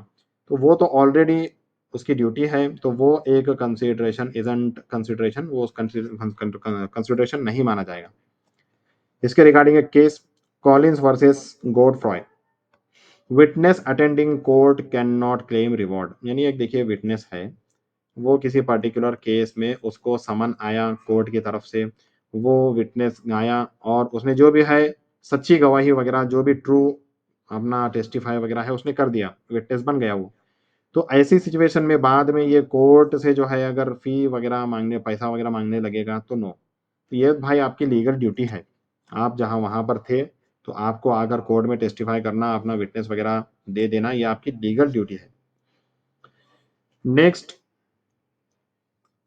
तो वो तो ऑलरेडी उसकी ड्यूटी है, तो वो एक कंसिडरेशन इजंट कंसिडरेशन, वो कंसिडरेशन नहीं माना जाएगा। इसके रिगार्डिंग एक case, Collins versus Godfrey. Witness attending court can not claim reward, यानी एक देखिए विटनेस है, वो किसी पर्टिकुलर केस में उसको समन आया कोर्ट की तरफ से, वो विटनेस आया और उसने जो भी है सच्ची गवाही वगैरह जो भी ट्रू अपना टेस्टिफाई वगैरह है उसने कर दिया, विटनेस बन गया वो। तो ऐसी सिचुएशन में बाद में ये कोर्ट से जो है अगर फी वगैरह मांगने, पैसा वगैरह मांगने लगेगा तो नो। तो ये भाई आपकी लीगल ड्यूटी है, आप जहाँ वहाँ पर थे तो आपको आकर कोर्ट में टेस्टिफाई करना, अपना विटनेस वगैरह दे देना, ये आपकी लीगल ड्यूटी है। नेक्स्ट,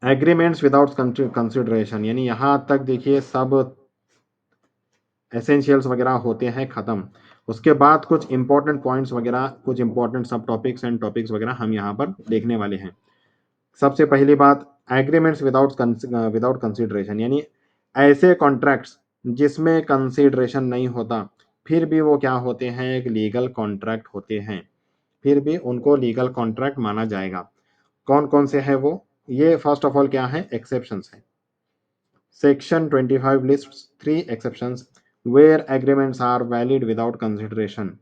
एग्रीमेंट्स विदाउट कंसिडरेशन, यानी यहाँ तक देखिए सब एसेंशियल्स वगैरह होते हैं खत्म। उसके बाद कुछ इंपॉर्टेंट पॉइंट्स वगैरह, कुछ इंपॉर्टेंट सब टॉपिक्स एंड टॉपिक्स वगैरह हम यहाँ पर देखने वाले हैं। सबसे पहली बात, एग्रीमेंट्स विदाउट कंसिडरेशन, यानी ऐसे कॉन्ट्रैक्ट्स जिसमें कंसिडरेशन नहीं होता फिर भी वो क्या होते हैं, एक लीगल कॉन्ट्रैक्ट होते हैं, फिर भी उनको लीगल कॉन्ट्रैक्ट माना जाएगा। कौन कौन से हैं वो, ये फर्स्ट ऑफ ऑल क्या है, एक्सेप्शंस है। Section 25 lists 3 exceptions where agreements are valid without consideration।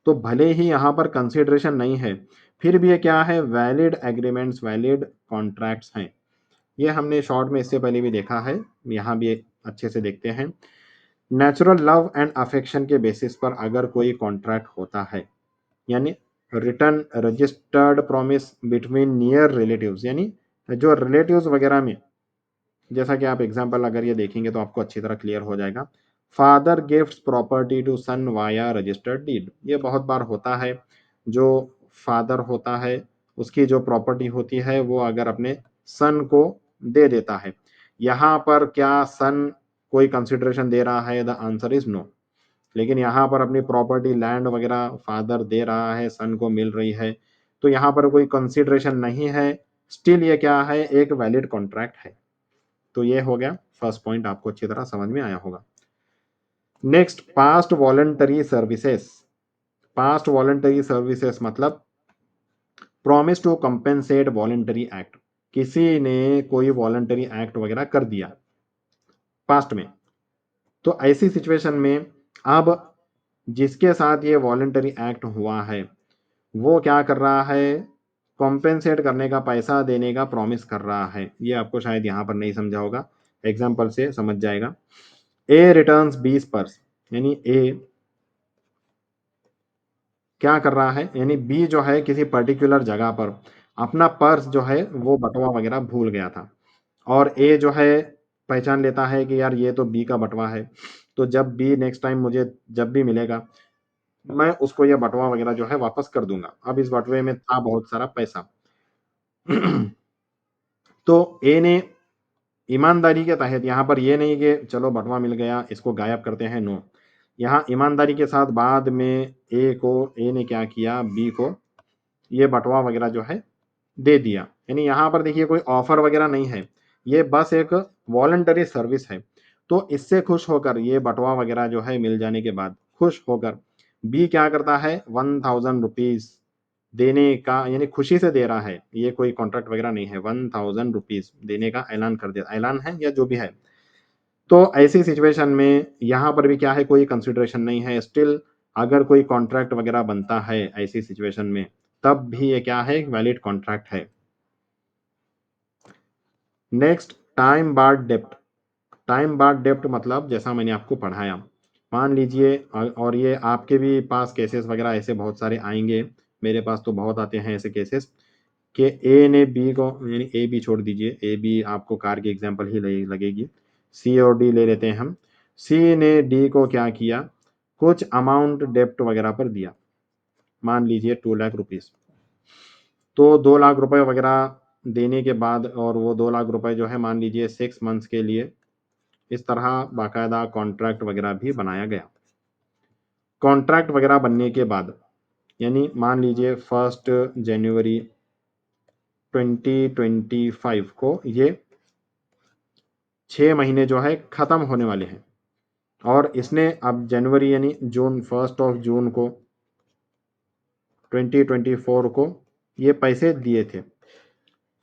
तो भले ही यहाँ पर कंसिडरेशन नहीं है फिर भी ये क्या है, वैलिड एग्रीमेंट्स, वैलिड कॉन्ट्रैक्ट्स हैं। ये हमने शॉर्ट में इससे पहले भी देखा है, यहाँ भी अच्छे से देखते हैं। नेचुरल लव एंड अफेक्शन के बेसिस पर अगर कोई कॉन्ट्रैक्ट होता है, यानी return registered promise between near relatives, यानी जो रिलेटिव्स वगैरह में, जैसा कि आप एग्जाम्पल अगर ये देखेंगे तो आपको अच्छी तरह क्लियर हो जाएगा। Father gifts property to son via registered deed, ये बहुत बार होता है, जो फादर होता है उसकी जो प्रॉपर्टी होती है वो अगर अपने सन को दे देता है। यहाँ पर क्या सन कोई कंसिडरेशन दे रहा है, द आंसर इज नो। लेकिन यहाँ पर अपनी प्रॉपर्टी लैंड वगैरह फादर दे रहा है, सन को मिल रही है, तो यहाँ पर कोई कंसिडरेशन नहीं है, स्टिल ये क्या है, एक वैलिड कॉन्ट्रैक्ट है। तो ये हो गया फर्स्ट पॉइंट, आपको अच्छी तरह समझ में आया होगा। Next, past voluntary services. Past voluntary services मतलब promise to compensate voluntary act, किसी ने कोई वॉलंटरी एक्ट वगैरह कर दिया पास्ट में, तो ऐसी सिचुएशन में अब जिसके साथ ये वॉलंटरी एक्ट हुआ है वो क्या कर रहा है, कॉम्पेंसेट करने का, पैसा देने का प्रॉमिस कर रहा है। ये आपको शायद यहाँ पर नहीं समझा होगा, एग्जाम्पल से समझ जाएगा। ए रिटर्न्स 20 पर्स, यानी ए क्या कर रहा है, यानी बी जो है किसी पर्टिकुलर जगह पर अपना पर्स जो है वो बटवा वगैरह भूल गया था, और ए जो है पहचान लेता है कि यार ये तो बी का बटवा है, तो जब बी नेक्स्ट टाइम मुझे जब भी मिलेगा मैं उसको ये बटवा वगैरह जो है वापस कर दूंगा। अब इस बटवे में था बहुत सारा पैसा तो ए ने ईमानदारी के तहत, यहाँ पर ये नहीं कि चलो बटवा मिल गया इसको गायब करते हैं, नो, यहाँ ईमानदारी के साथ बाद में ए ने क्या किया, बी को ये बटवा वगैरह जो है दे दिया। यानी यहाँ पर देखिए कोई ऑफर वगैरह नहीं है, ये बस एक वॉलंटरी सर्विस है। तो इससे खुश होकर, ये बटवा वगैरह जो है मिल जाने के बाद खुश होकर बी क्या करता है, 1000 रुपीज देने का, यानी खुशी से दे रहा है, ये कोई कॉन्ट्रैक्ट वगैरह नहीं है, 1000 रुपीज देने का ऐलान कर दिया, ऐलान है या जो भी है। तो ऐसी सिचुएशन में यहाँ पर भी क्या है, कोई कंसिडरेशन नहीं है, स्टिल अगर कोई कॉन्ट्रैक्ट वगैरह बनता है ऐसी सिचुएशन में तब भी ये क्या है, वैलिड कॉन्ट्रैक्ट है। नेक्स्ट, टाइम बार्ड डेप्ट। टाइम बार्ड डेप्ट मतलब जैसा मैंने आपको पढ़ाया, मान लीजिए और ये आपके भी पास केसेस वगैरह ऐसे बहुत सारे आएंगे, मेरे पास तो बहुत आते हैं ऐसे केसेस कि ए ने बी को, यानी ए बी छोड़ दीजिए, ए बी आपको कार की एग्जांपल ही लगेगी, सी और डी ले लेते हैं हम। सी ने डी को क्या किया, कुछ अमाउंट डेप्ट वगैरह पर दिया, मान लीजिए 2 लाख रुपीज। तो 2 लाख रुपए वगैरह देने के बाद, और वो 2 लाख रुपए जो है मान लीजिए 6 मंथ्स के लिए, इस तरह बाकायदा कॉन्ट्रैक्ट वगैरह भी बनाया गया। कॉन्ट्रैक्ट वगैरह बनने के बाद, यानी मान लीजिए 1 जनवरी 2025 को ये 6 महीने जो है ख़त्म होने वाले हैं, और इसने अब जनवरी यानी जून, 1 जून को 2024 को ये पैसे दिए थे,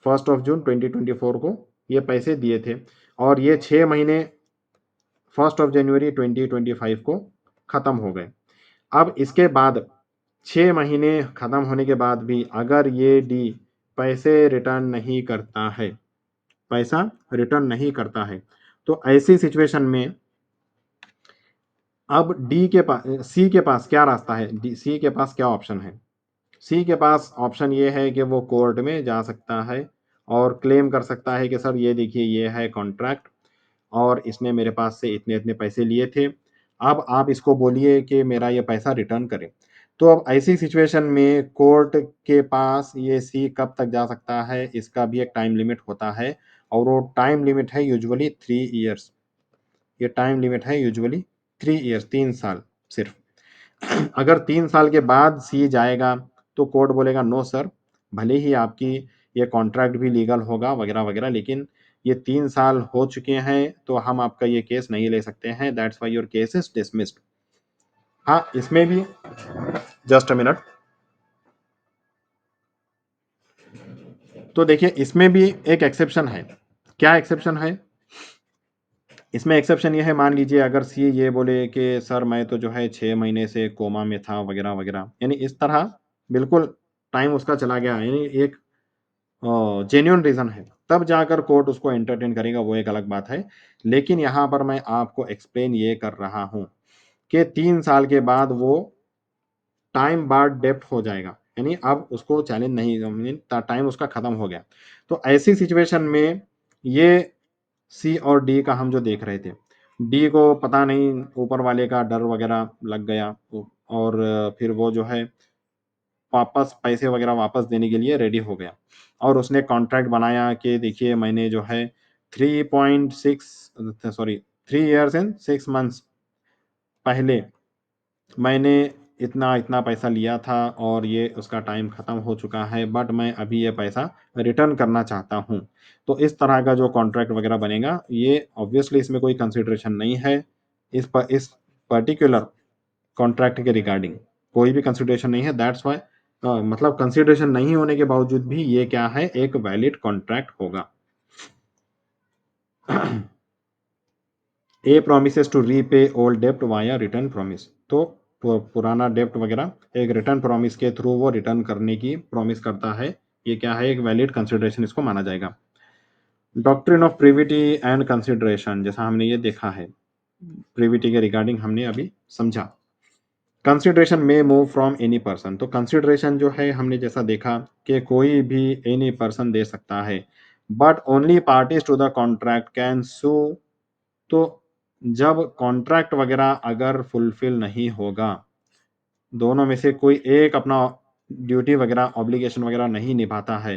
1 जून 2024 को ये पैसे दिए थे, और ये 6 महीने 1 जनवरी 2025 को ख़त्म हो गए। अब इसके बाद 6 महीने खत्म होने के बाद भी अगर ये डी पैसे रिटर्न नहीं करता है, पैसा रिटर्न नहीं करता है, तो ऐसी सिचुएशन में अब डी के पास सी के पास क्या रास्ता है? सी के पास क्या ऑप्शन है? सी के पास ऑप्शन ये है कि वो कोर्ट में जा सकता है और क्लेम कर सकता है कि सर ये देखिए ये है कॉन्ट्रैक्ट और इसने मेरे पास से इतने-इतने पैसे लिए थे। अब आप इसको बोलिए कि मेरा ये पैसा रिटर्न करे। तो अब ऐसी सिचुएशन में कोर्ट के पास ये सी कब तक जा सकता है, इसका भी एक टाइम लिमिट होता है और वो टाइम लिमिट है यूजुअली 3 इयर्स। ये टाइम लिमिट है यूजुअली 3 इयर्स, 3 साल सिर्फ। अगर 3 साल के बाद सी जाएगा, तो कोर्ट बोलेगा नो सर, भले ही आपकी ये कॉन्ट्रैक्ट भी लीगल होगा वगैरह-वगैरह, लेकिन ये 3 साल हो चुके हैं, तो हम आपका ये केस नहीं ले सकते हैं, that's why your case is dismissed. हाँ, इसमें भी जस्ट अ मिनट। तो देखिए, इसमें भी एक एक्सेप्शन है। क्या एक्सेप्शन है? इसमें एक्सेप्शन ये है, मान लीजिए अगर सी ये बोले कि सर मैं तो जो है 6 महीने से कोमा में था वगैरह-वगैरह, यानी इस तरह बिल्कुल टाइम उसका चला गया, यानी एक जेन्युइन रीज़न है, तब जाकर कोर्ट उसको एंटरटेन करेगा, वो एक अलग बात है। लेकिन यहाँ पर मैं आपको एक्सप्लेन ये कर रहा हूँ कि 3 साल के बाद वो टाइम बार्ड डेप्ट हो जाएगा, यानी अब उसको चैलेंज नहीं, मीन टाइम उसका खत्म हो गया। तो ऐसी सिचुएशन में ये सी और डी का हम जो देख रहे थे, डी को पता नहीं ऊपर वाले का डर वगैरह लग गया, और फिर वो जो है वापस पैसे वगैरह वापस देने के लिए रेडी हो गया और उसने कॉन्ट्रैक्ट बनाया कि देखिए मैंने जो है 3.6 सॉरी 3 इयर्स एंड 6 मंथ्स पहले मैंने इतना-इतना पैसा लिया था और ये उसका टाइम खत्म हो चुका है, बट मैं अभी ये पैसा रिटर्न करना चाहता हूँ। तो इस तरह का जो कॉन्ट्रैक्ट वगैरह बनेगा, ये ऑब्वियसली इसमें कोई कंसिडरेशन नहीं है। इस पर्टिकुलर कॉन्ट्रैक्ट के रिगार्डिंग कोई भी कंसिडरेशन नहीं है, दैट्स व्हाई मतलब कंसिडरेशन नहीं होने के बावजूद भी ये क्या है, एक वैलिड कॉन्ट्रैक्ट होगा। ए प्रोमिसेस टू रीपे ओल्ड डेब्ट वाया रिटर्न प्रॉमिस, तो पुराना डेब्ट वगैरह एक रिटर्न प्रॉमिस के थ्रू वो रिटर्न करने की प्रॉमिस करता है, ये क्या है, एक वैलिड कंसिडरेशन इसको माना जाएगा। Doctrine of privity and consideration, जैसा हमने ये देखा है, प्रिविटी के रिगार्डिंग हमने अभी समझा। कंसिडरेशन में मूव फ्रॉम एनी पर्सन, तो कंसिडरेशन जो है हमने जैसा देखा कि कोई भी एनी पर्सन दे सकता है, but only parties to the contract can sue. तो जब कॉन्ट्रैक्ट वगैरह अगर फुलफिल नहीं होगा, दोनों में से कोई एक अपना ड्यूटी वगैरह ऑब्लिगेशन वगैरह नहीं निभाता है,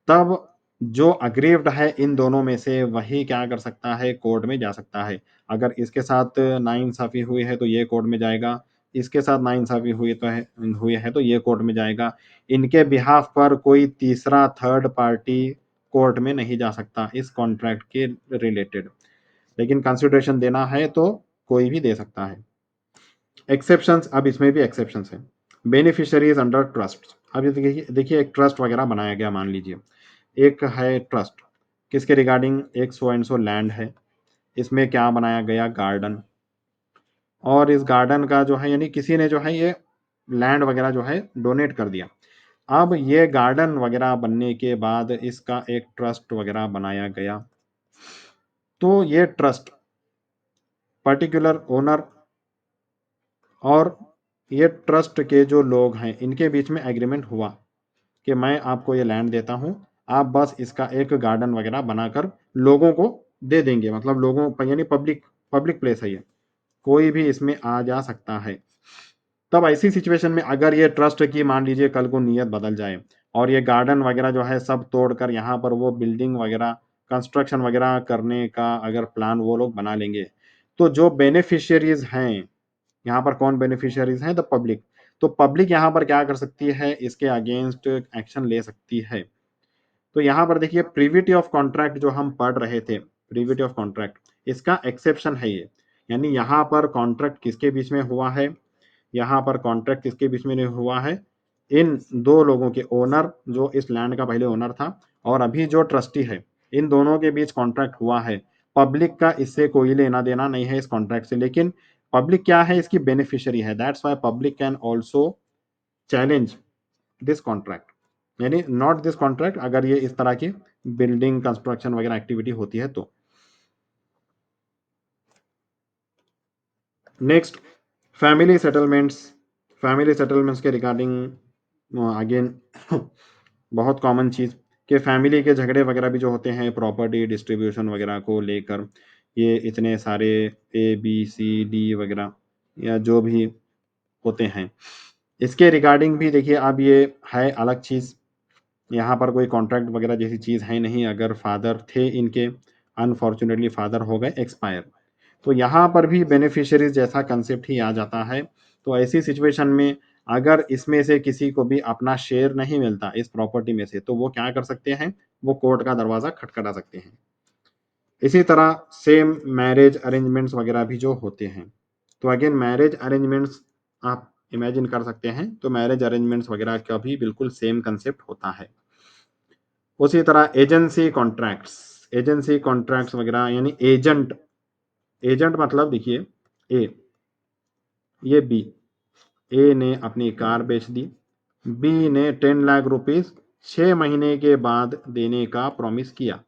तब जो अग्रीव्ड है इन दोनों में से वही क्या कर सकता है, कोर्ट में जा सकता है। अगर इसके साथ नाइंसाफ़ी हुई है तो ये कोर्ट में जाएगा, इसके साथ नाइंसाफ़ी हुई है तो ये कोर्ट में जाएगा। इनके बिहाफ़ पर कोई तीसरा थर्ड पार्टी कोर्ट में नहीं जा सकता इस कॉन्ट्रैक्ट के रिलेटेड। लेकिन कंसिडरेशन देना है तो कोई भी दे सकता है। एक्सेप्शंस, अब इसमें भी एक्सेप्शंस हैं। बेनिफिशियरीज अंडर ट्रस्ट, अब ये देखिए देखिए एक ट्रस्ट वगैरह बनाया गया, मान लीजिए एक है ट्रस्ट, किसके रिगार्डिंग, एक सो एंड सो लैंड है, इसमें क्या बनाया गया, गार्डन, और इस गार्डन का जो है यानी किसी ने जो है ये लैंड वगैरह जो है डोनेट कर दिया। अब ये गार्डन वगैरह बनने के बाद इसका एक ट्रस्ट वगैरह बनाया गया, तो ये ट्रस्ट पर्टिकुलर ओनर और ये ट्रस्ट के जो लोग हैं इनके बीच में एग्रीमेंट हुआ कि मैं आपको ये लैंड देता हूँ, आप बस इसका एक गार्डन वगैरह बनाकर लोगों को दे देंगे, मतलब लोगों यानी पब्लिक पब्लिक प्लेस है ये, कोई भी इसमें आ जा सकता है। तब ऐसी सिचुएशन में अगर ये ट्रस्ट की मान लीजिए कल को नीयत बदल जाए और ये गार्डन वगैरह जो है सब तोड़कर यहाँ पर वो बिल्डिंग वगैरह कंस्ट्रक्शन वगैरह करने का अगर प्लान वो लोग बना लेंगे, तो जो बेनिफिशियरीज हैं, यहाँ पर कौन बेनिफिशियरीज हैं, द पब्लिक। तो पब्लिक यहाँ पर क्या कर सकती है, इसके अगेंस्ट एक्शन ले सकती है। तो यहाँ पर देखिए प्रीविटी ऑफ कॉन्ट्रैक्ट जो हम पढ़ रहे थे, प्रीविटी ऑफ कॉन्ट्रैक्ट, इसका एक्सेप्शन है ये, यानी यहाँ पर कॉन्ट्रैक्ट किसके बीच में हुआ है, यहाँ पर कॉन्ट्रैक्ट किसके बीच में हुआ है, इन दो लोगों के, ओनर जो इस लैंड का पहले ओनर था और अभी जो ट्रस्टी है, इन दोनों के बीच कॉन्ट्रैक्ट हुआ है। पब्लिक का इससे कोई लेना देना नहीं है इस कॉन्ट्रैक्ट से, लेकिन पब्लिक क्या है, इसकी बेनिफिशियरी है, that's why public can also challenge this contract, यानी नॉट दिस कॉन्ट्रैक्ट, अगर ये इस तरह की बिल्डिंग कंस्ट्रक्शन वगैरह एक्टिविटी होती है तो। Next, family settlements. Family settlements के रिगार्डिंग अगेन बहुत कॉमन चीज़ कि फैमिली के झगड़े वगैरह भी जो होते हैं प्रॉपर्टी डिस्ट्रीब्यूशन वगैरह को लेकर, ये इतने सारे ए बी सी डी वगैरह या जो भी होते हैं, इसके रिगार्डिंग भी देखिए अब ये है अलग चीज़। यहाँ पर कोई कॉन्ट्रैक्ट वगैरह जैसी चीज़ है नहीं, अगर फादर थे इनके, अनफॉर्चुनेटली फादर हो गए एक्सपायर, तो यहाँ पर भी बेनिफिशियरीज जैसा कंसेप्ट ही आ जाता है। तो ऐसी सिचुएशन में अगर इसमें से किसी को भी अपना शेयर नहीं मिलता इस प्रॉपर्टी में से, तो वो क्या कर सकते हैं, वो कोर्ट का दरवाज़ा खटखटा सकते हैं। इसी तरह सेम मैरिज अरेंजमेंट्स वगैरह भी जो होते हैं, तो अगेन मैरिज अरेंजमेंट्स आप इमेजिन कर सकते हैं, तो मैरिज अरेंजमेंट्स वगैरह का भी बिल्कुल सेम कंसेप्ट होता है। उसी तरह एजेंसी कॉन्ट्रैक्ट्स, एजेंसी कॉन्ट्रैक्ट्स वगैरह यानी एजेंट, एजेंट मतलब देखिए ए, ये बी, ए ने अपनी कार बेच दी, बी ने 10 लाख रुपीस 6 महीने के बाद देने का प्रॉमिस किया।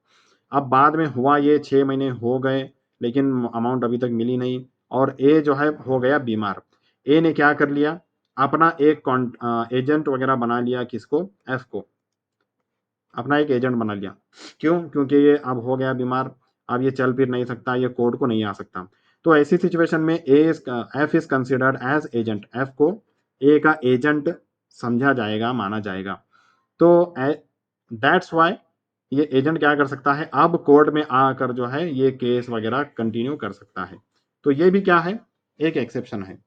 अब बाद में हुआ ये 6 महीने हो गए लेकिन अमाउंट अभी तक मिली नहीं, और ए जो है हो गया बीमार। ए ने क्या कर लिया, अपना एक एजेंट वगैरह बना लिया, किसको, एफ को अपना एक एजेंट बना लिया। क्यों, क्योंकि ये अब हो गया बीमार, अब ये चल फिर नहीं सकता, ये कोर्ट को नहीं आ सकता। तो ऐसी सिचुएशन में F is considered as agent, F को ए का एजेंट समझा जाएगा, माना जाएगा। तो दैट्स वाई ये एजेंट क्या कर सकता है, अब कोर्ट में आकर जो है ये केस वगैरह कंटिन्यू कर सकता है। तो ये भी क्या है, एक एक्सेप्शन है।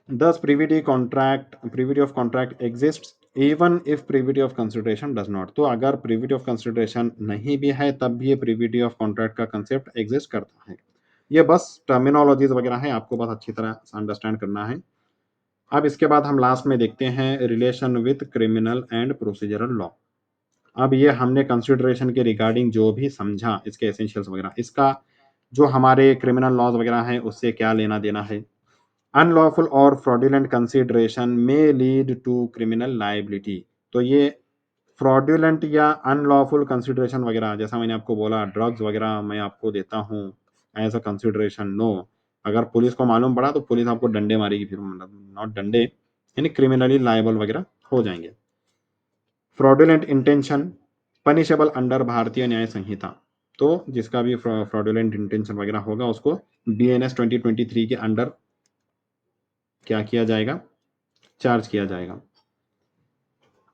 Thus, privity of contract exists even if privity of consideration does not. तो अगर privity of consideration नहीं भी है तब भी ये privity of contract का concept exist करता है। ये बस टर्मिनोलॉजीज वगैरह है, आपको बस अच्छी तरह अंडरस्टैंड करना है। अब इसके बाद हम लास्ट में देखते हैं relation with criminal and procedural law. अब ये हमने कंसिडरेशन के रिगार्डिंग जो भी समझा, इसके एसेंशियल्स वगैरह, इसका जो हमारे क्रिमिनल लॉज वगैरह हैं उससे क्या लेना देना है। अनलॉफुल और फ्रॉडुलेंट कंसिडरेशन में लीड टू क्रिमिनल लाइबिलिटी। तो ये फ्रॉडुलेंट या अनलॉफुल कंसिडरेशन वगैरह, जैसा मैंने आपको बोला ड्रग्स वगैरह मैं आपको देता हूँ एज अ कंसिडरेशन, नो, अगर पुलिस को मालूम पड़ा तो पुलिस आपको डंडे मारेगी, फिर मतलब नॉट डंडे यानी क्रिमिनली लायबल वगैरह हो जाएंगे। फ्रॉडुलेंट इंटेंशन पनिशेबल अंडर भारतीय न्याय संहिता, तो जिसका भी फ्रॉडुलेंट इंटेंशन वगैरह होगा उसको BNS 2023 के अंडर क्या किया जाएगा, चार्ज किया जाएगा।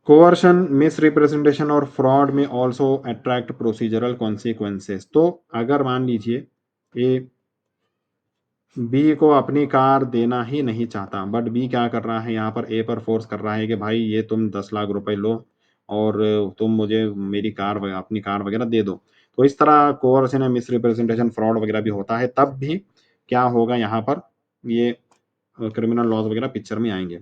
कोवर्शन मिस रिप्रेजेंटेशन और फ्रॉड में ऑल्सो अट्रैक्ट प्रोसीजरल कॉन्सिक्वेंसेस। तो अगर मान लीजिए ये बी को अपनी कार देना ही नहीं चाहता, बट बी क्या कर रहा है, यहाँ पर ए पर फोर्स कर रहा है कि भाई ये तुम 10 लाख रुपए लो और तुम मुझे मेरी कार अपनी कार वगैरह दे दो। तो इस तरह कोवर्सन या मिस रिप्रेजेंटेशन फ्रॉड वगैरह भी होता है, तब भी क्या होगा, यहाँ पर ये क्रिमिनल लॉज वगैरह पिक्चर में आएंगे।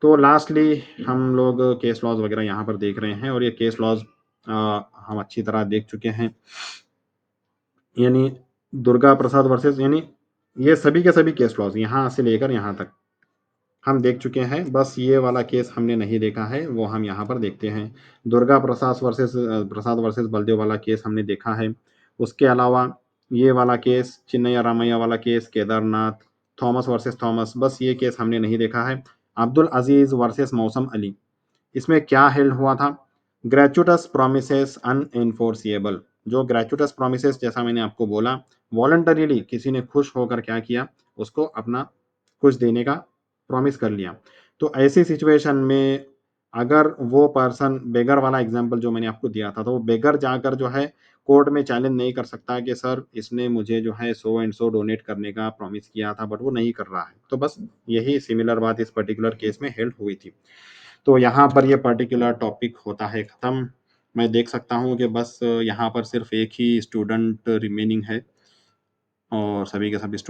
तो लास्टली हम लोग केस लॉज वगैरह यहाँ पर देख रहे हैं, और ये केस लॉज हम अच्छी तरह देख चुके हैं, यानी दुर्गा प्रसाद वर्सेस, यानी ये सभी के सभी केस लॉज यहाँ से लेकर यहाँ तक हम देख चुके हैं। बस ये वाला केस हमने नहीं देखा है, वो हम यहाँ पर देखते हैं। दुर्गा प्रसाद वर्सेस बलदेव वाला केस हमने देखा है। उसके अलावा ये वाला केस, चिन्नैया रामैया वाला case, Kedarnath, Thomas versus Thomas, बस ये केस हमने नहीं देखा है। अब्दुल अजीज वर्सेस मौसम अली, इसमें क्या हेल्ड हुआ था, ग्रेचुटस प्रोमिसेस अनएनफोर्सिएबल। जो ग्रेचुटस प्रोमिसेस, जैसा मैंने आपको बोला, वॉलंटरीली किसी ने खुश होकर क्या किया, उसको अपना कुछ देने का प्रॉमिस कर लिया। तो ऐसी सिचुएशन में अगर वो पर्सन, बेगर वाला एग्जांपल जो मैंने आपको दिया था, तो वो बेगर जाकर जो है कोर्ट में चैलेंज नहीं कर सकता कि सर इसने मुझे जो है सो एंड सो डोनेट करने का प्रॉमिस किया था, बट वो नहीं कर रहा है। तो बस यही सिमिलर बात इस पर्टिकुलर केस में हेल्ड हुई थी। तो यहाँ पर ये पर्टिकुलर टॉपिक होता है ख़त्म। मैं देख सकता हूँ कि बस यहाँ पर सिर्फ एक ही स्टूडेंट रिमेनिंग है और सभी के सभी स्टूडेंट